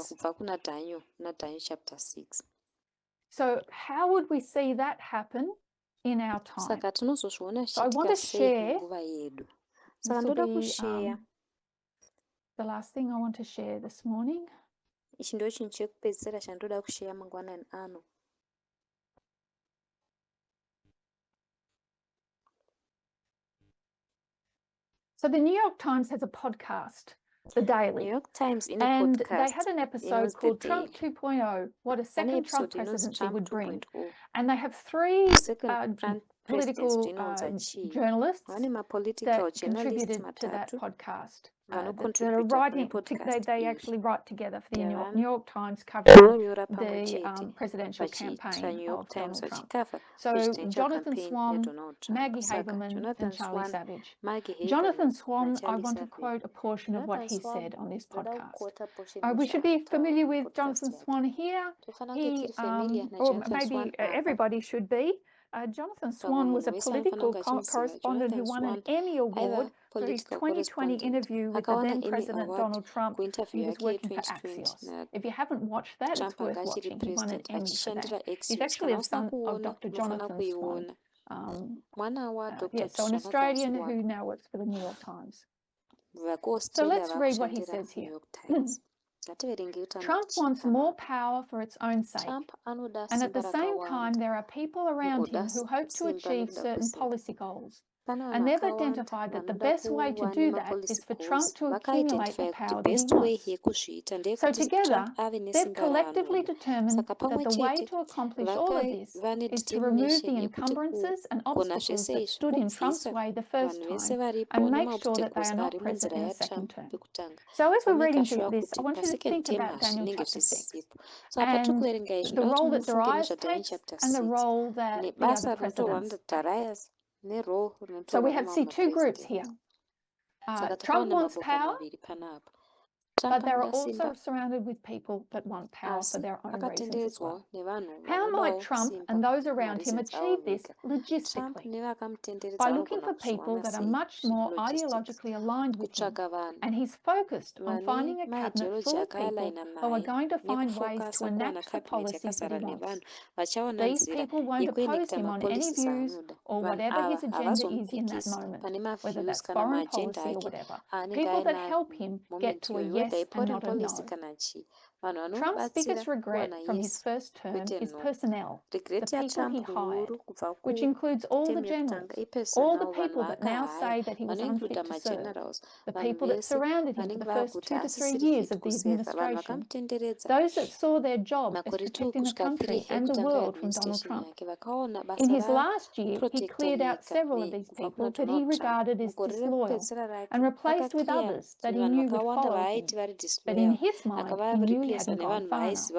So how would we see that happen in our time? So I want to share, this will be the last thing I want to share this morning. So the New York Times has a podcast, The Daily. New York Times in a and podcast, they had an episode called Trump 2.0, what a second Trump presidency would bring. And they have three political journalists that contributed to that podcast. That are writing, they actually write together for the New York Times covering the presidential campaign of Donald Trump. So Jonathan Swan, Maggie Haberman and Charlie Savage. Jonathan Swan, I want to quote a portion of what he said on this podcast. We should be familiar with Jonathan Swan here. He, or maybe everybody should be. Jonathan Swan was a political correspondent who won an Emmy Award for his 2020 interview with the then President Donald Trump. He was working for Axios. If you haven't watched that, it's worth watching. He won an Emmy for that. He's actually a son of Dr. Jonathan Swan. So an Australian who now works for the New York Times. So let's read what he says here. Trump wants more power for its own sake, and at the same time there are people around him who hope to achieve certain policy goals. And they've identified that the best way to do that is for Trump to accumulate the power that he wants. So together, they've collectively determined that the way to accomplish all of this is to remove the encumbrances and obstacles that stood in Trump's way the first time and make sure that they are not present in a second term. So as we're reading through this, I want you to think about Daniel chapter 6 and the role that Darius takes and the role that the other presidents take. So we see two groups here. Trump wants power, but they're also surrounded with people that want power for their own reasons as well. How might Trump and those around him achieve this logistically? By looking for people that are much more ideologically aligned with him. And he's focused on finding a cabinet full of people who are going to find ways to enact the policies that he wants. These people won't oppose him on any views or whatever his agenda is in that moment, whether that's foreign policy or whatever. People that help him get to a yes and not a no. Trump's biggest regret from his first term is personnel, the people he hired, which includes all the generals, all the people that now say that he was unfit to serve, the people that surrounded him for the first 2 to 3 years of the administration, those that saw their job as protecting the country and the world from Donald Trump. In his last year, he cleared out several of these people that he regarded as disloyal and replaced with others that he knew would follow him. But in his mind, he knew he hadn't gone far enough.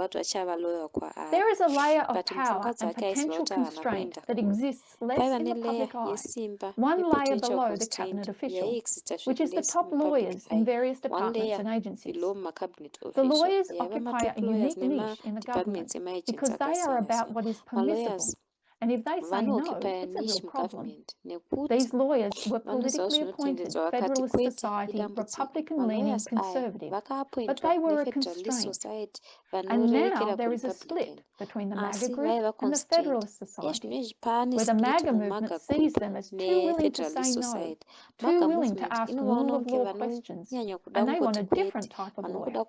There is a layer of power and potential constraint that exists less in the public eye, one layer below the cabinet official, which is the top lawyers in various departments and agencies. The lawyers occupy a unique niche in the government because they are about what is permissible. And if they say no, it's a real problem. These lawyers were politically appointed, Federalist Society, Republican-leaning conservative, but they were a constraint. And now there is a split between the MAGA group and the Federalist Society, where the MAGA movement sees them as too willing to say no, too willing to ask rule of law questions, and they want a different type of lawyer.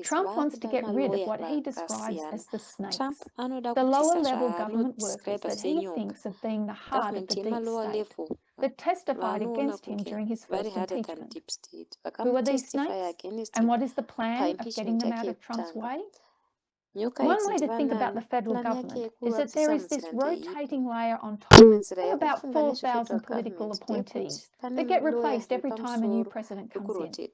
Trump wants to get rid of what he describes as the snakes, the lower-level government workers that he thinks of being the heart of the deep state, that testified against him during his first impeachment. Who are these snakes, and what is the plan of getting them out of Trump's way? One way to think about the federal government is that there is this rotating layer on top of about 4,000 political appointees that get replaced every time a new president comes in.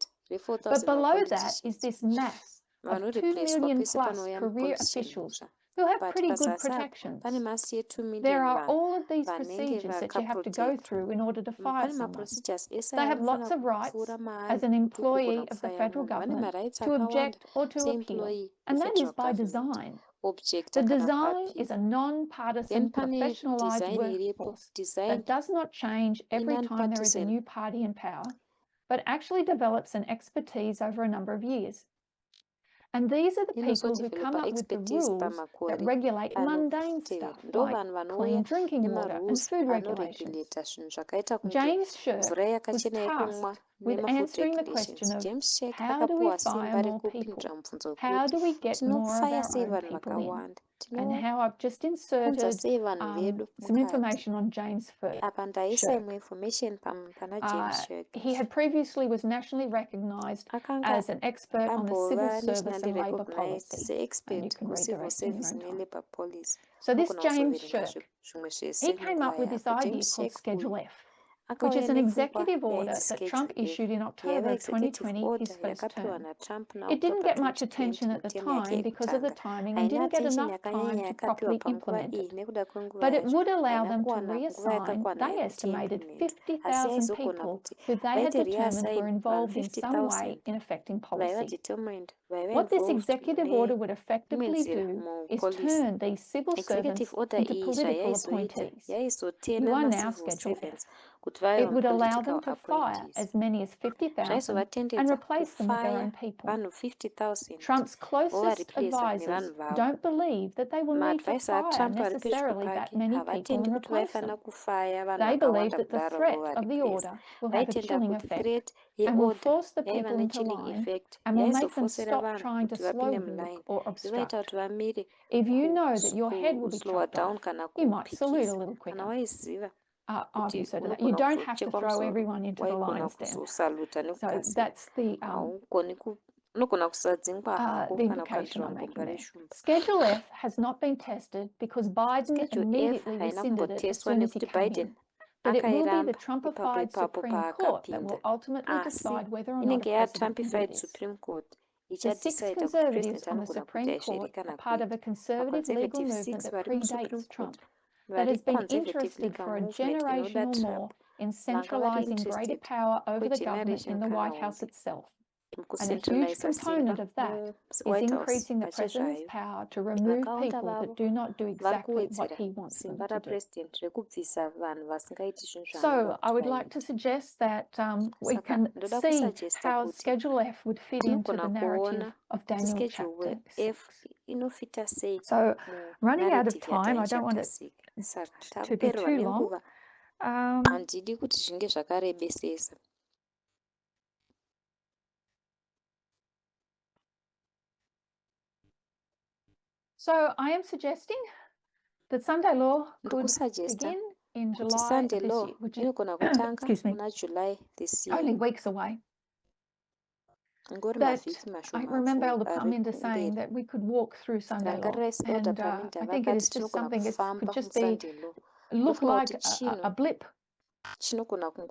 But below that is this mass of 2 million plus career officials who have but pretty good pazasi apo protections. pane masi ye2 There million are vanhu all of these vanenge procedures that you have to go vakaprotecta. through in order to fire Pane someone. maprocedures ese They have avanofana lots of rights kupfuura as maari an kuti ugogona employee of the kufaya federal munhu. Vane government marights to akawanda object or to appeal, seemployee and that is kufederal by government. design. Objecta The kana design is kuappeal. a non-partisan, Then pane professionalized design iripo. workforce Design that does not change every time there is a non-partisan. new party in power, but actually develops an expertise over a number of years. And these are the people who come up with the rules that regulate mundane stuff like clean drinking water and food regulations. James Shirk was tasked with answering the question of how do we fire more people? How do we get more of our own people in? And how I've just inserted some information on James Shirk. He had previously was nationally recognized as an expert on the civil service and labour policy, and you can read the rest in your own time. So this James Shirk, he came up with this idea called Schedule F, which is an executive order that Trump issued in October of 2020, his first term. It didn't get much attention at the time because of the timing and didn't get enough time to properly implement it. But it would allow them to reassign, they estimated, 50,000 people who they had determined were involved in some way in affecting policy. What this executive order would effectively do is turn these civil servants into political appointees. You are now Schedule F. It would allow them to fire as many as 50,000 and replace them with their own people. Trump's closest advisors don't believe that they will need to fire necessarily that many people and replace them. They believe that the threat of the order will have a chilling effect and will force the people into line and will make them stop trying to slow walk or obstruct. If you know that your head will be chopped off, you might salute a little quicker. Obviously, you don't have to throw everyone into the lion's den. So that's the implication I'm making there. Schedule F has not been tested because Biden immediately rescinded it as soon as he came in. But it will be the Trumpified Supreme Court that will ultimately decide whether or not a president can do this. The 6 conservatives on the Supreme Court are part of a conservative legal movement that predates Trump, that has been interested for a generation or more in centralizing greater power over the government in the White House itself. And a huge component of that is increasing the president's power to remove people that do not do exactly what he wants them to do. So I would like to suggest that we can see how Schedule F would fit into the narrative of Daniel chapter 6. So running out of time, I don't want it to be too long. So I am suggesting that Sunday law could begin in July of this year, which is, excuse me, only weeks away. That I remember Elder Parminda saying that we could walk through Sunday law, and I think it is just something that could just be look like a blip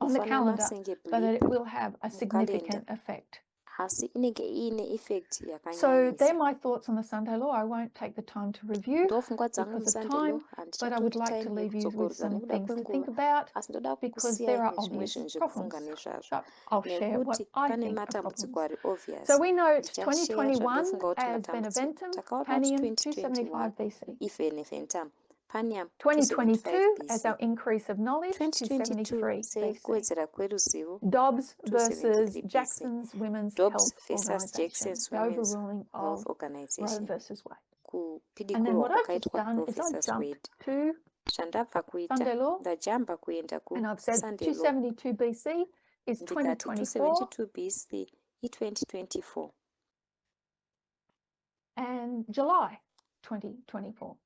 on the calendar, but that it will have a significant effect. So they're my thoughts on the Sunday law. I won't take the time to review because of time, but I would like to leave you with some things to think about because there are obvious problems. So I'll share what I think are problems. So we note 2021 as Beneventum, Panium 275 BC. 2022 as our increase of knowledge, 273 BC. Dobbs versus Jackson's Women's Health Organization, the overruling of Roe versus Wade. And then what I've just done is I've jumped to Sunday law, and I've said 272 BC is 2024. And July 2024.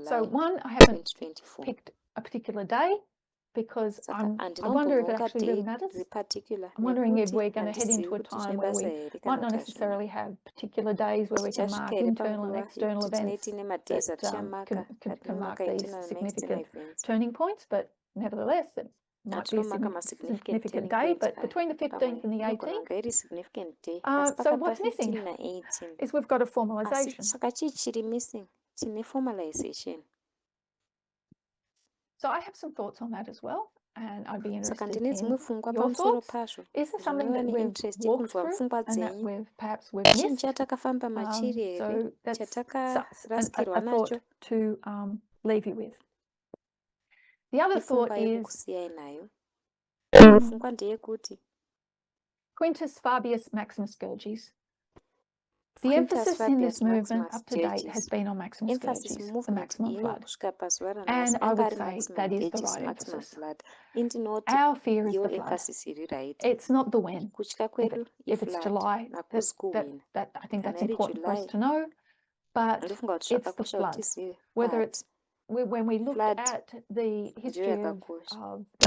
So one, I haven't picked a particular day because I wonder if it actually really matters. I'm wondering if we're going to head into a time where we might not necessarily have particular days where we can mark internal and external events that can mark these significant turning points, but nevertheless, it might be a significant day, but between the 15th and the 18th. So what's missing is we've got a formalization. tine formalization. So I have some thoughts on that as well, and I'd be Saka interested ndine dzimwe in pfungwa your pamusoro thoughts. pazvo. Is there something Ndinova that we've neinterest walked yekunzwa through pfungwa and that dzenyu. we've Chinhu missed? chatakafamba machiri here So that's a chatakarasikirwa thought nacho to leave you with. The other thought nepfungwa is yekukusiyai nayo. Imwe pfungwa ndeyekuti Quintus Fabius Maximus Gurgis. The emphasis in this movement up to date has been on Maximus Gurgis, the maximum flood. And I would say that is the right emphasis. Our fear is the flood. It's not the when. If it's July, that I think that's important for us to know. But it's the flood. Whether it's when we looked at the history of the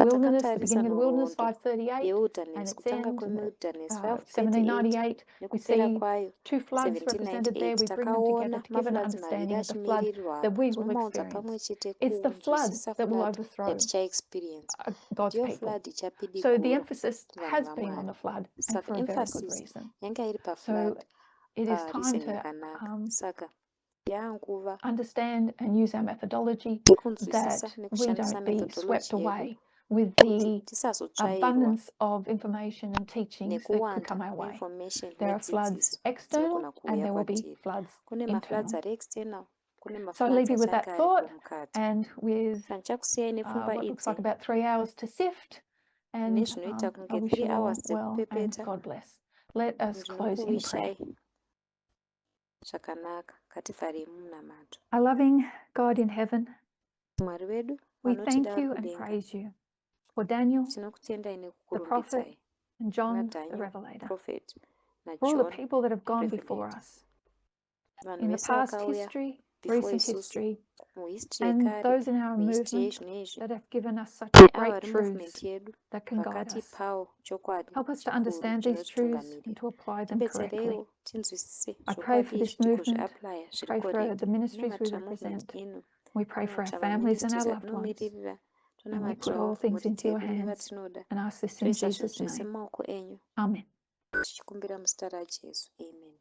wilderness, the beginning of the wilderness, 538, and its end, 1798, we see 2 floods represented there. We bring them together to give an understanding of the flood that we will experience. It's the flood that will overthrow God's people. So the emphasis has been on the flood, and for a very good reason. So it is time to understand and use our methodology that we don't be swept away with the abundance of information and teachings that could come our way. There are floods external and there will be floods internal. So I'll leave you with that thought and with what looks like about 3 hours to sift, and I wish you all well and God bless. Let us close in prayer. Our loving God in heaven, we thank you and praise you for Daniel, the prophet, and John, the revelator, for all the people that have gone before us in the past history, recent history, and those in our movement that have given us such great truths that can guide us. Help us to understand these truths and to apply them correctly. I pray for this movement, pray for the ministries we represent. We pray for our families and our loved ones. And we put all things into your hands and ask this in Jesus' name. Amen. Tichikumbira muzita raJesu. Amen.